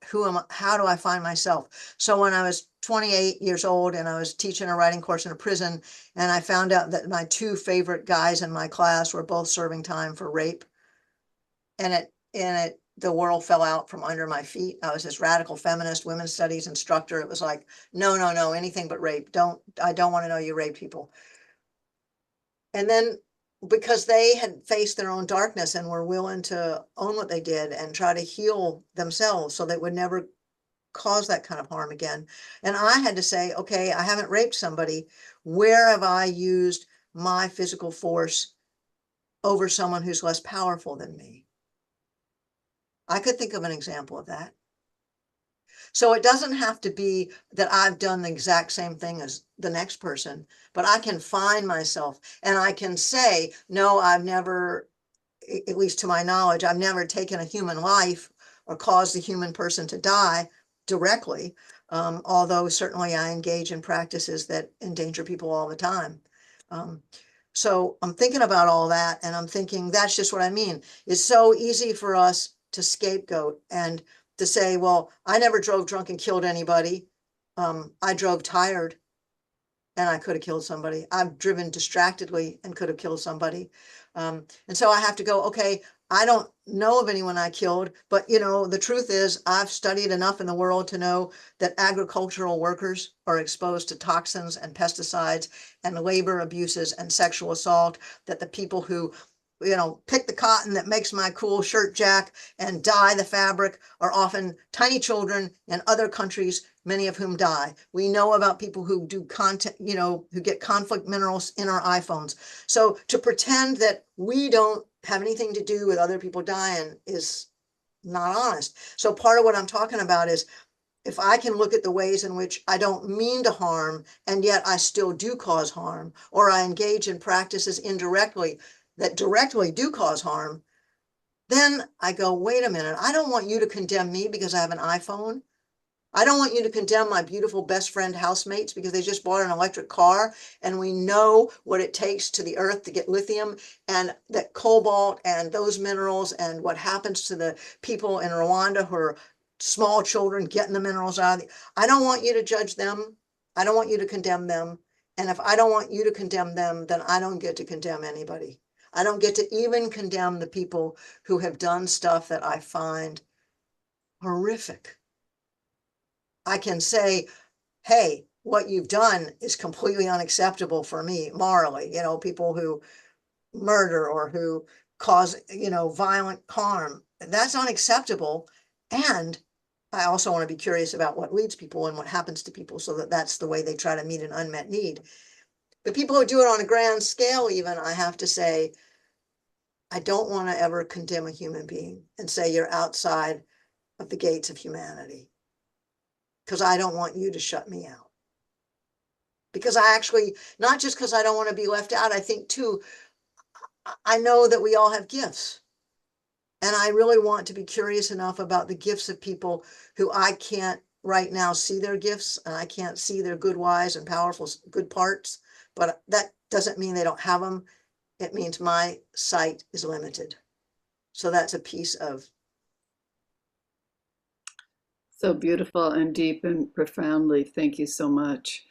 how do I find myself? So when I was 28 years old and I was teaching a writing course in a prison, and I found out that my two favorite guys in my class were both serving time for rape, and the world fell out from under my feet. I was this radical feminist women's studies instructor. It was like, no, anything but rape. I don't want to know you rape people. And then, because they had faced their own darkness and were willing to own what they did and try to heal themselves so they would never cause that kind of harm again. And I had to say, okay, I haven't raped somebody. Where have I used my physical force over someone who's less powerful than me? I could think of an example of that. So it doesn't have to be that I've done the exact same thing as the next person, but I can find myself and I can say, no, I've never, at least to my knowledge, I've never taken a human life or caused a human person to die directly. Although certainly I engage in practices that endanger people all the time. So I'm thinking about all that, and I'm thinking that's just what I mean. It's so easy for us to scapegoat and to say, well, I never drove drunk and killed anybody. I drove tired and I could have killed somebody. I've driven distractedly and could have killed somebody. And so I have to go, okay, I don't know of anyone I killed, but you know, the truth is I've studied enough in the world to know that agricultural workers are exposed to toxins and pesticides and labor abuses and sexual assault, that the people who, you know, pick the cotton that makes my cool shirt jack and dye the fabric are often tiny children in other countries, many of whom die. We know about people who do content, you know, who get conflict minerals in our iPhones. So to pretend that we don't have anything to do with other people dying is not honest. So part of what I'm talking about is, if I can look at the ways in which I don't mean to harm, and yet I still do cause harm, or I engage in practices indirectly that directly do cause harm, then I go, wait a minute, I don't want you to condemn me because I have an iPhone. I don't want you to condemn my beautiful best friend housemates because they just bought an electric car, and we know what it takes to the earth to get lithium and that cobalt and those minerals, and what happens to the people in Rwanda who are small children getting the minerals out. I don't want you to judge them. I don't want you to condemn them. And if I don't want you to condemn them, then I don't get to condemn anybody. I don't get to even condemn the people who have done stuff that I find horrific. I can say, hey, what you've done is completely unacceptable for me morally. You know, people who murder or who cause, you know, violent harm, that's unacceptable. And I also want to be curious about what leads people and what happens to people, so that that's the way they try to meet an unmet need. But people who do it on a grand scale, even, I have to say, I don't want to ever condemn a human being and say you're outside of the gates of humanity, because I don't want you to shut me out. Because I actually, not just because I don't want to be left out, I think too, I know that we all have gifts. And I really want to be curious enough about the gifts of people who I can't right now see their gifts, and I can't see their good, wise, and powerful good parts. But that doesn't mean they don't have them. It means my sight is limited. So that's a piece of. So beautiful and deep and profoundly. Thank you so much.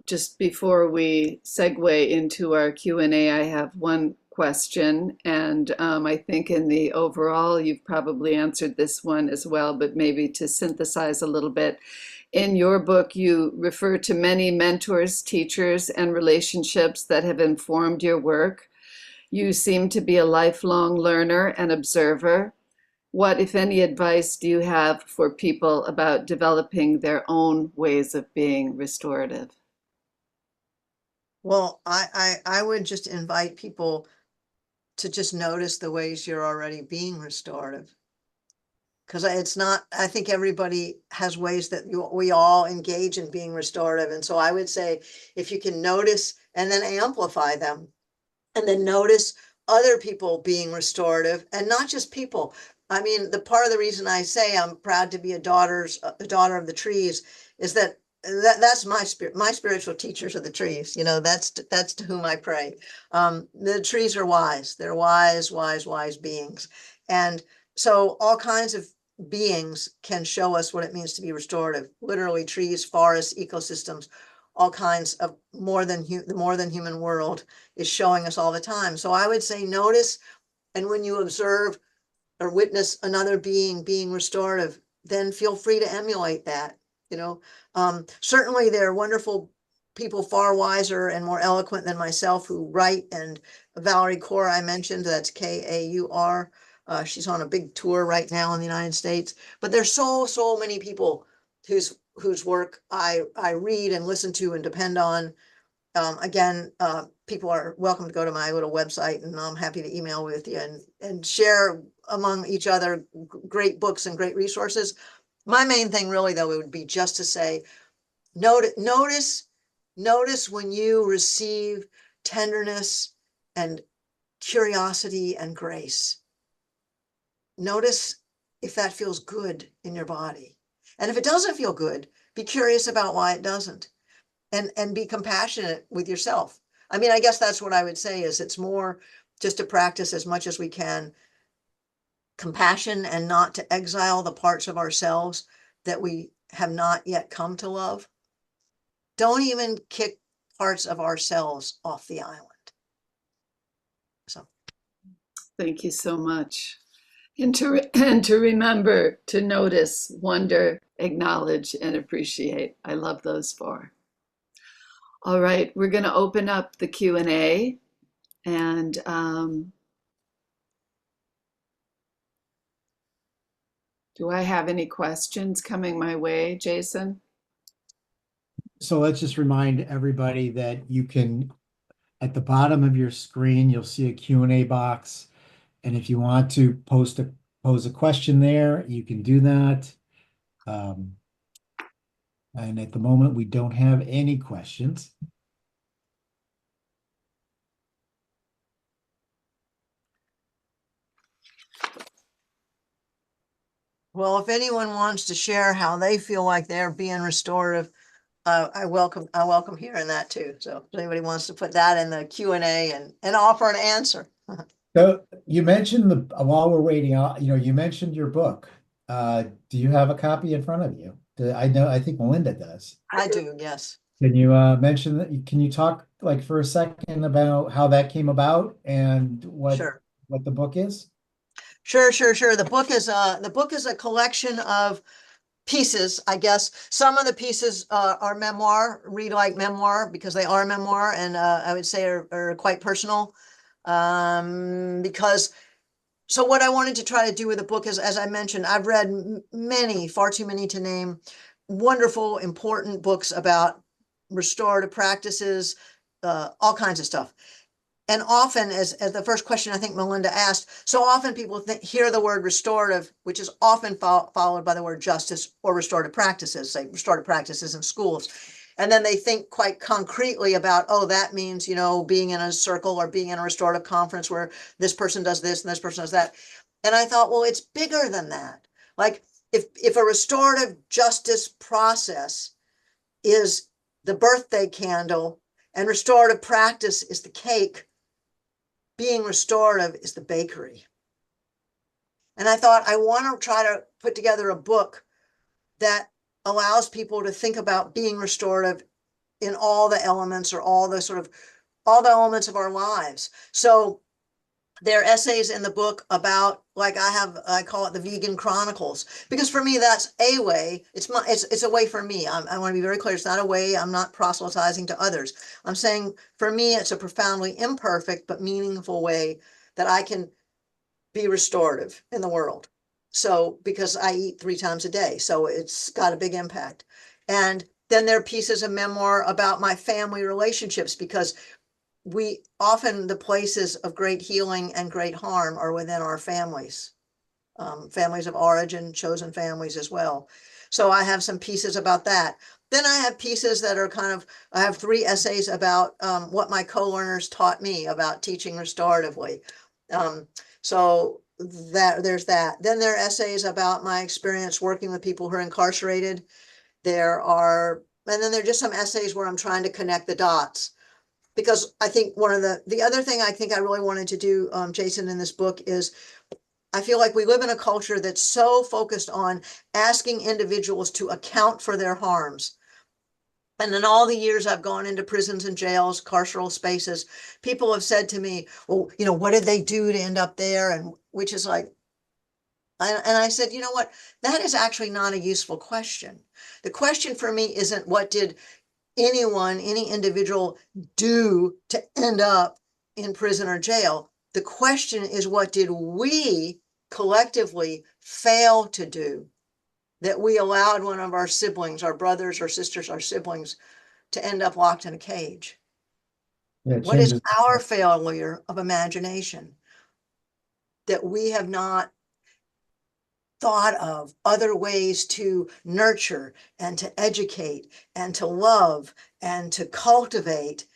Just before we segue into our Q&A, I have one question, and I think in the overall, you've probably answered this one as well, but maybe to synthesize a little bit. In your book, you refer to many mentors, teachers, and relationships that have informed your work. You seem to be a lifelong learner and observer. What, if any, advice do you have for people about developing their own ways of being restorative? Well, I would just invite people to just notice the ways you're already being restorative. Because it's not, I think everybody has ways that we all engage in being restorative. And so I would say, if you can notice and then amplify them, and then notice other people being restorative, and not just people. I mean, the part of the reason I say I'm proud to be a daughter of the trees is that's my spirit. My spiritual teachers are the trees. You know, that's to whom I pray. The trees are wise. They're wise, wise, wise beings. And so all kinds of beings can show us what it means to be restorative. Literally, trees, forests, ecosystems, all kinds of the more than human world is showing us all the time. So I would say notice, and when you observe or witness another being being restorative, then feel free to emulate that. You know, certainly there are wonderful people far wiser and more eloquent than myself who write, and Valerie Kaur I mentioned, that's Kaur. She's on a big tour right now in the United States. But there's so many people whose work I read and listen to and depend on. Again, people are welcome to go to my little website, and I'm happy to email with you and share among each other great books and great resources. My main thing really, though, it would be just to say, notice when you receive tenderness and curiosity and grace. Notice if that feels good in your body. And if it doesn't feel good, be curious about why it doesn't. And be compassionate with yourself. I mean, I guess that's what I would say is it's more just to practice as much as we can compassion and not to exile the parts of ourselves that we have not yet come to love. Don't even kick parts of ourselves off the island. So Thank you so much. And and to remember to notice, wonder, acknowledge, and appreciate. I love those four. All right, we're going to open up the Q&A. And do I have any questions coming my way, Jason? So let's just remind everybody that you can, at the bottom of your screen, you'll see a Q&A box. And if you want to pose a question there, you can do that. And at the moment, we don't have any questions. well, if anyone wants to share how they feel like they're being restorative, I welcome hearing that too. So if anybody wants to put that in the Q&A and offer an answer. So you mentioned while we're waiting, you mentioned your book. Do you have a copy in front of you? I think Melinda does. I do, yes. Can you mention that? Can you talk like for a second about how that came about and Sure. what the book is? Sure. The book is a collection of pieces, I guess. Some of the pieces are memoir, read like memoir because they are memoir, and I would say are quite personal. Because so what I wanted to try to do with the book is, as I mentioned, I've read many, far too many to name, wonderful, important books about restorative practices, all kinds of stuff. And often, as the first question I think Melinda asked, so often people hear the word restorative, which is often followed by the word justice or restorative practices, say restorative practices in schools. And then they think quite concretely about, oh, that means, being in a circle or being in a restorative conference where this person does this and this person does that. And I thought, well, it's bigger than that. Like if a restorative justice process is the birthday candle and restorative practice is the cake, being restorative is the bakery. And I thought, I want to try to put together a book that allows people to think about being restorative in all the elements or all the elements of our lives. So there are essays in the book about, like I call it the Vegan Chronicles, because for me, that's a way, it's a way for me. I want to be very clear. It's not a way. I'm not proselytizing to others. I'm saying for me, it's a profoundly imperfect, but meaningful way that I can be restorative in the world. So, because I eat 3 times a day, so it's got a big impact. And then there are pieces of memoir about my family relationships, because we often, the places of great healing and great harm are within our families, families of origin, chosen families as well. So I have some pieces about that. Then I have pieces that are I have 3 essays about what my co-learners taught me about teaching restoratively. So there's that. Then there are essays about my experience working with people who are incarcerated. And then there are just some essays where I'm trying to connect the dots. Because I think one of the other thing I think I really wanted to do, Jason, in this book is I feel like we live in a culture that's so focused on asking individuals to account for their harms. And in all the years I've gone into prisons and jails, carceral spaces, people have said to me, well, what did they do to end up there? And which is like, and I said, you know what, that is actually not a useful question. The question for me isn't what did any individual do to end up in prison or jail. The question is, what did we collectively fail to do that we allowed one of our siblings, our brothers or sisters, our siblings, to end up locked in a cage? Yeah, What is our failure of imagination that we have not thought of other ways to nurture and to educate and to love and to cultivate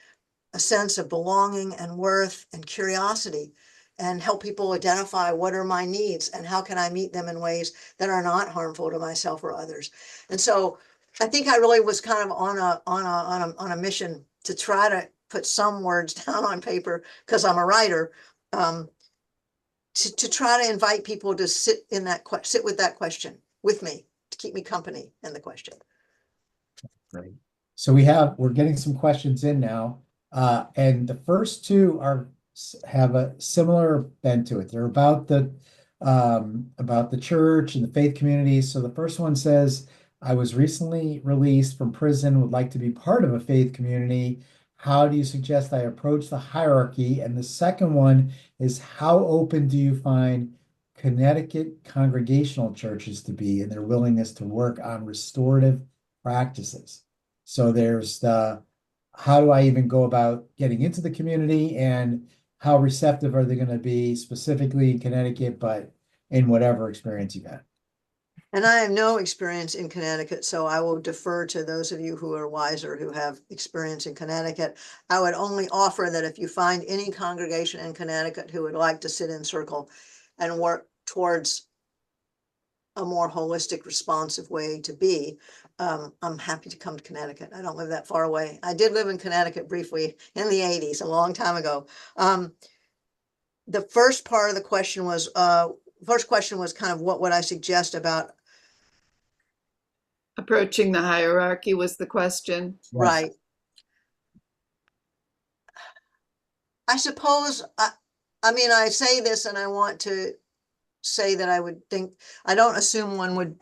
a sense of belonging and worth and curiosity, and help people identify what are my needs and how can I meet them in ways that are not harmful to myself or others. And so I think I really was kind of on a mission to try to put some words down on paper because I'm a writer, to try to invite people to sit with that question with me, to keep me company in the question. Great. So we're getting some questions in now. And the first two have a similar bent to it. They're about the church and the faith community. So the first one says, I was recently released from prison, would like to be part of a faith community. How do you suggest I approach the hierarchy? And the second one is, how open do you find Connecticut congregational churches to be in their willingness to work on restorative practices? So there's how do I even go about getting into the community, and how receptive are they going to be specifically in Connecticut, but in whatever experience you've had? And I have no experience in Connecticut, so I will defer to those of you who are wiser, who have experience in Connecticut. I would only offer that if you find any congregation in Connecticut who would like to sit in circle and work towards a more holistic, responsive way to be, I'm happy to come to Connecticut. I don't live that far away. I did live in Connecticut briefly in the 80s, a long time ago. The first part of the question was, kind of what would I suggest about Approaching the hierarchy was the question. right. I suppose, I mean, I say this and I want to say that I don't assume one would,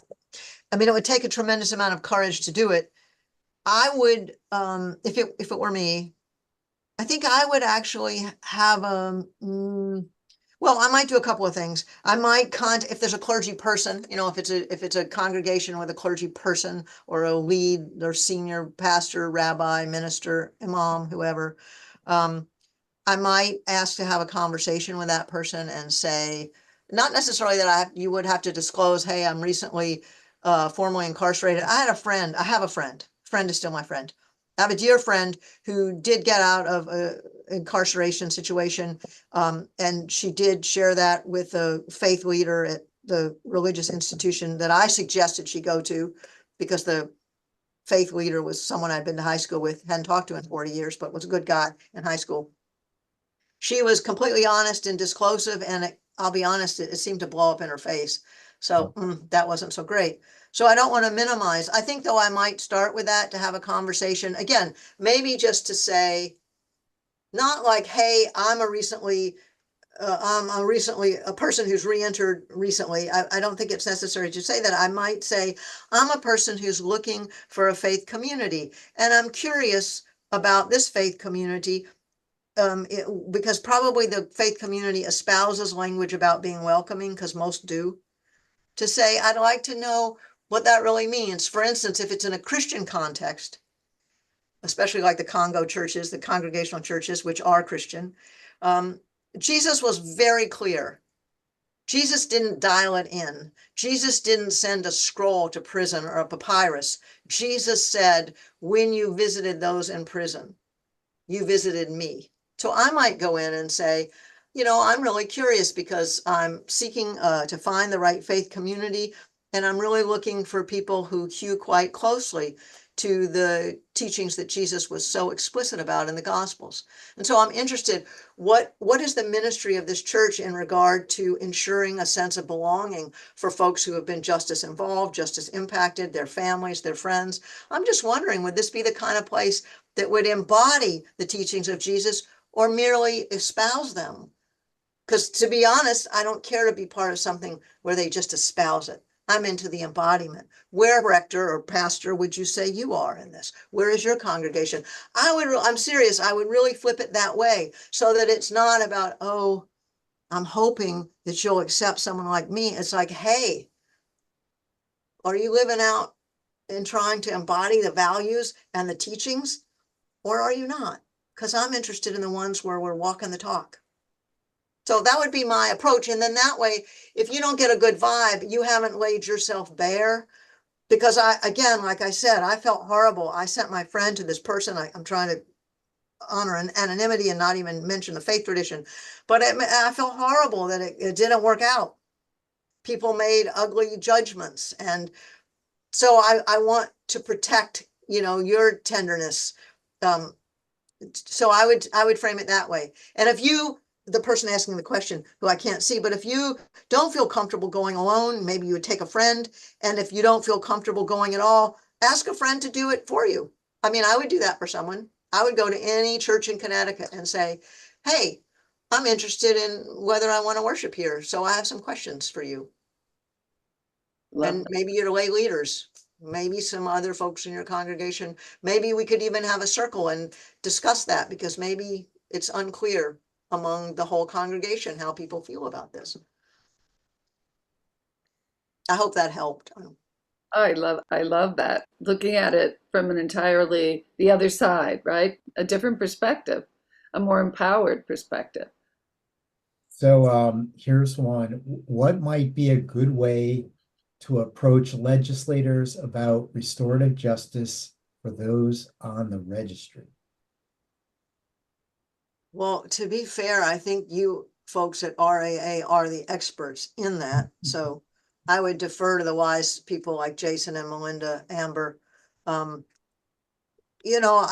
I mean, it would take a tremendous amount of courage to do it. I would, if it were me, I think I would actually have well, I might do a couple of things. I might if there's a clergy person, if it's a congregation with a clergy person or a lead or senior pastor, rabbi, minister, imam, whoever, I might ask to have a conversation with that person and say, not necessarily that you would have to disclose, hey, I'm recently formally incarcerated. I have a friend is still my friend. I have a dear friend who did get out of an incarceration situation, and she did share that with a faith leader at the religious institution that I suggested she go to, because the faith leader was someone I'd been to high school with, hadn't talked to in 40 years, but was a good guy in high school. She was completely honest and disclosive, and I'll be honest, it seemed to blow up in her face. So that wasn't so great. So I don't want to minimize. I think, though, I might start with that to have a conversation. Again, maybe just to say, not like, hey, I'm a person who's re-entered recently. I don't think it's necessary to say that. I might say, I'm a person who's looking for a faith community, and I'm curious about this faith community, because probably the faith community espouses language about being welcoming, because most do. To say, I'd like to know what that really means. For instance, if it's in a Christian context, especially like the Congo churches, the congregational churches, which are Christian, Jesus was very clear. Jesus didn't dial it in. Jesus didn't send a scroll to prison or a papyrus. Jesus said, when you visited those in prison, you visited me. So I might go in and say, I'm really curious because I'm seeking to find the right faith community, and I'm really looking for people who hew quite closely to the teachings that Jesus was so explicit about in the Gospels. And so I'm interested, what is the ministry of this church in regard to ensuring a sense of belonging for folks who have been just as involved, just as impacted, their families, their friends? I'm just wondering, would this be the kind of place that would embody the teachings of Jesus or merely espouse them? Because, to be honest, I don't care to be part of something where they just espouse it. I'm into the embodiment. Where, rector or pastor, would you say you are in this? Where is your congregation? I'm serious. I would really flip it that way, so that it's not about, oh, I'm hoping that you'll accept someone like me. It's like, hey, are you living out and trying to embody the values and the teachings, or are you not? Because I'm interested in the ones where we're walking the talk. So that would be my approach. And then that way, if you don't get a good vibe, you haven't laid yourself bare. Because again, like I said, I felt horrible. I sent my friend to this person. I'm trying to honor anonymity and not even mention the faith tradition. But I felt horrible that it didn't work out. People made ugly judgments. And so I want to protect, your tenderness. So I would frame it that way. And if you, the person asking the question, who I can't see, but if you don't feel comfortable going alone, maybe you would take a friend. And if you don't feel comfortable going at all, ask a friend to do it for you. I mean, I would do that for someone. I would go to any church in Connecticut and say, hey, I'm interested in whether I want to worship here. So I have some questions for you. Love And that. maybe your lay leaders, maybe some other folks in your congregation. Maybe we could even have a circle and discuss that, because maybe it's unclear among the whole congregation how people feel about this. I hope that helped. I love that. Looking at it from an entirely the other side, right? A different perspective, a more empowered perspective. So here's one. What might be a good way to approach legislators about restorative justice for those on the registry? Well, to be fair, I think you folks at RAA are the experts in that. So I would defer to the wise people like Jason and Melinda, Amber. Um, you know,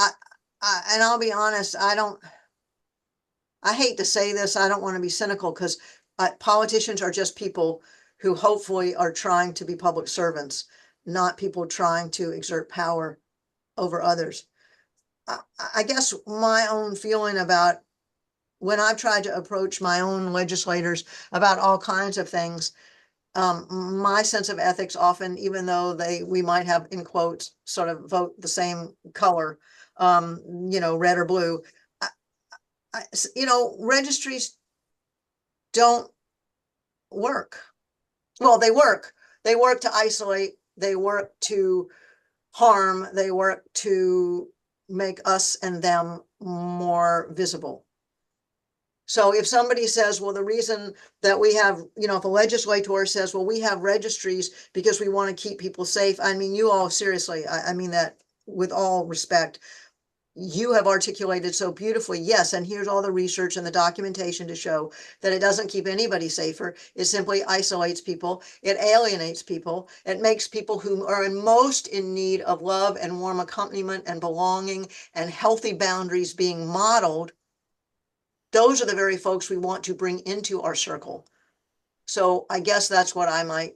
and I'll be honest, I hate to say this, I don't want to be cynical, because politicians are just people who hopefully are trying to be public servants, not people trying to exert power over others. I guess my own feeling about when I've tried to approach my own legislators about all kinds of things, my sense of ethics often, even though we might have, in quotes, sort of vote the same color, red or blue, registries don't work. Well, they work. They work to isolate. They work to harm. They work to make us and them more visible. So if somebody says, well, the reason that we have, if a legislator says, well, we have registries because we want to keep people safe. I mean, you all, seriously, I mean that with all respect. You have articulated so beautifully, yes, and here's all the research and the documentation to show that it doesn't keep anybody safer. It simply isolates people. It alienates people. It makes people who are most in need of love and warm accompaniment and belonging and healthy boundaries being modeled. Those are the very folks we want to bring into our circle. So I guess that's what I might,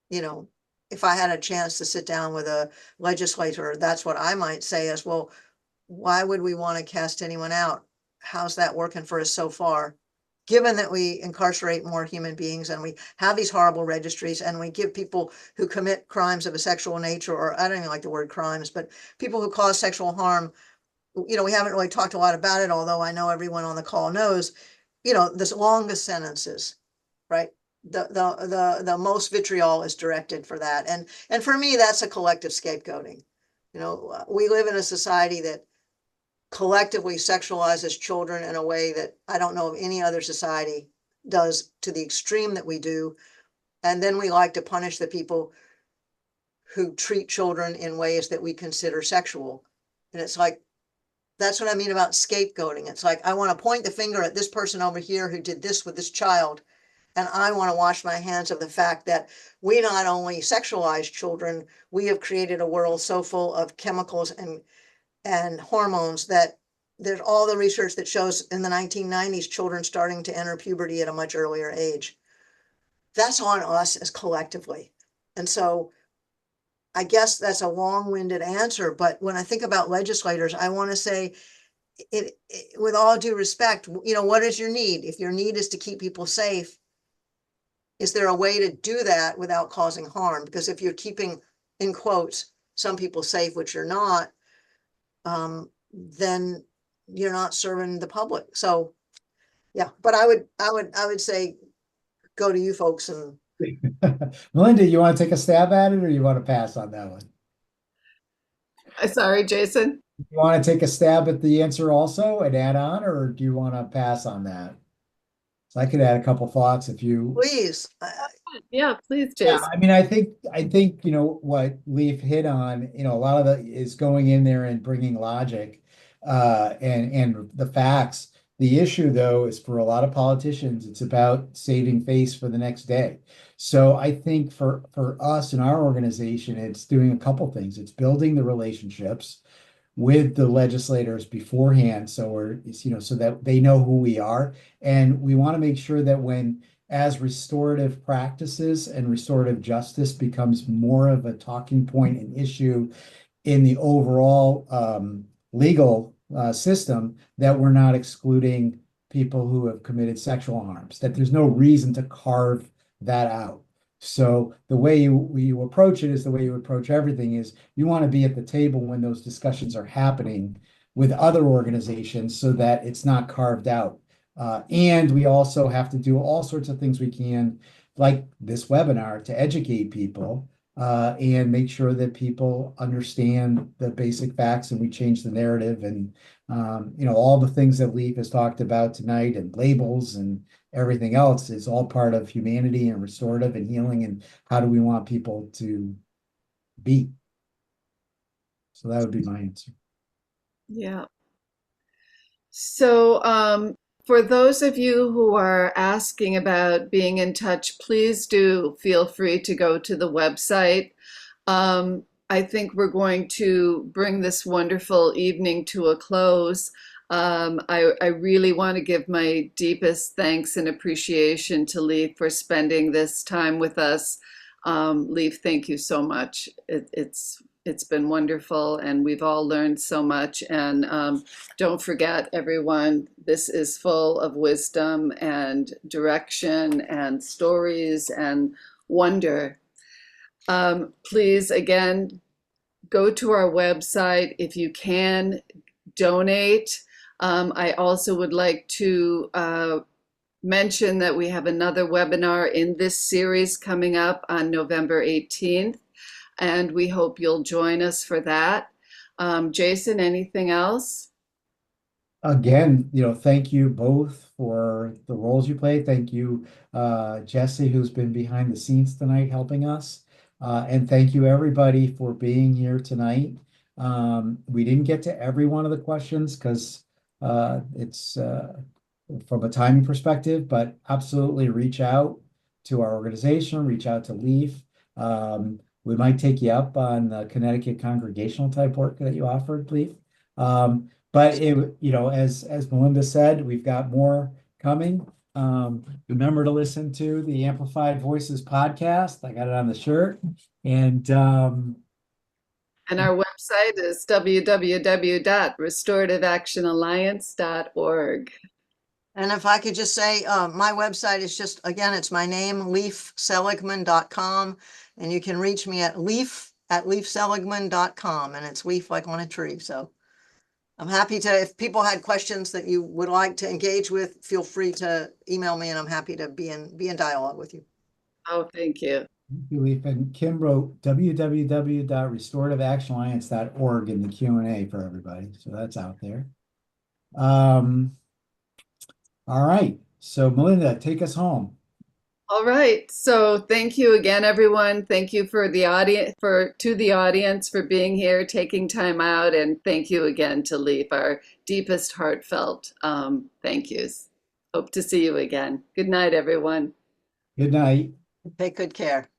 if I had a chance to sit down with a legislator, that's what I might say is, well, why would we want to cast anyone out? How's that working for us so far? Given that we incarcerate more human beings and we have these horrible registries and we give people who commit crimes of a sexual nature, or I don't even like the word crimes, but people who cause sexual harm, we haven't really talked a lot about it, although I know everyone on the call knows, the longest sentences, right? The most vitriol is directed for that. And for me, that's a collective scapegoating. We live in a society that collectively sexualizes children in a way that I don't know of any other society does, to the extreme that we do. And then we like to punish the people who treat children in ways that we consider sexual. And it's like, that's what I mean about scapegoating. It's like, I want to point the finger at this person over here who did this with this child. And I want to wash my hands of the fact that we not only sexualize children, we have created a world so full of chemicals and hormones that there's all the research that shows in the 1990s, children starting to enter puberty at a much earlier age. That's on us as collectively. And so I guess that's a long-winded answer, but when I think about legislators, I want to say, with all due respect, what is your need? If your need is to keep people safe, is there a way to do that without causing harm? Because if you're keeping, in quotes, some people safe, which you're not, then you're not serving the public. So yeah, but I would say, go to you folks. And Melinda, you want to take a stab at it, or you want to pass on that one? Sorry, Jason. You want to take a stab at the answer also and add on, or do you want to pass on that? So I could add a couple thoughts if you. please. Yeah, please, Yeah, Jason. I mean, I think what Leaf hit on, a lot of it is going in there and bringing logic, and the facts. The issue, though, is for a lot of politicians, it's about saving face for the next day. So I think for us in our organization, it's doing a couple things. It's building the relationships with the legislators beforehand, so that they know who we are. And we want to make sure that as restorative practices and restorative justice becomes more of a talking point and issue in the overall legal system, that we're not excluding people who have committed sexual harms, that there's no reason to carve that out. So the way you approach it is the way you approach everything, is you want to be at the table when those discussions are happening with other organizations so that it's not carved out. And we also have to do all sorts of things we can, like this webinar, to educate people and make sure that people understand the basic facts, and we change the narrative, and all the things that Leaf has talked about tonight, and labels and everything else, is all part of humanity and restorative and healing, and how do we want people to be. So that would be my answer. Yeah. So, for those of you who are asking about being in touch, please do feel free to go to the website. I think we're going to bring this wonderful evening to a close. I really want to give my deepest thanks and appreciation to Leaf for spending this time with us. Leaf, thank you so much. It's been wonderful, and we've all learned so much. And don't forget, everyone, this is full of wisdom and direction and stories and wonder. Please, again, go to our website if you can, donate. I also would like to mention that we have another webinar in this series coming up on November 18th, and we hope you'll join us for that. Jason, anything else? Again, thank you both for the roles you play. Thank you, Jesse, who's been behind the scenes tonight helping us. And thank you, everybody, for being here tonight. We didn't get to every one of the questions because it's from a timing perspective, but absolutely reach out to our organization, reach out to Leaf. We might take you up on the Connecticut congregational type work that you offered, Leaf. But as Melinda said, we've got more coming. Remember to listen to the Amplified Voices podcast. I got it on the shirt. And our website is www.restorativeactionalliance.org. And if I could just say, my website is just, again, it's my name, leafseligman.com. And you can reach me at leafseligman.com. And it's leaf like on a tree. So I'm happy to, if people had questions that you would like to engage with, feel free to email me, and I'm happy to be in dialogue with you. Oh, thank you. Thank you, Leaf. And Kim wrote www.restorativeactionalliance.org in the Q&A for everybody. So that's out there. All right. So Melinda, take us home. All right. So thank you again, everyone. Thank you for the audience, to the audience for being here, taking time out, and thank you again to Leaf, our deepest heartfelt thank yous. Hope to see you again. Good night, everyone. Good night. Take good care.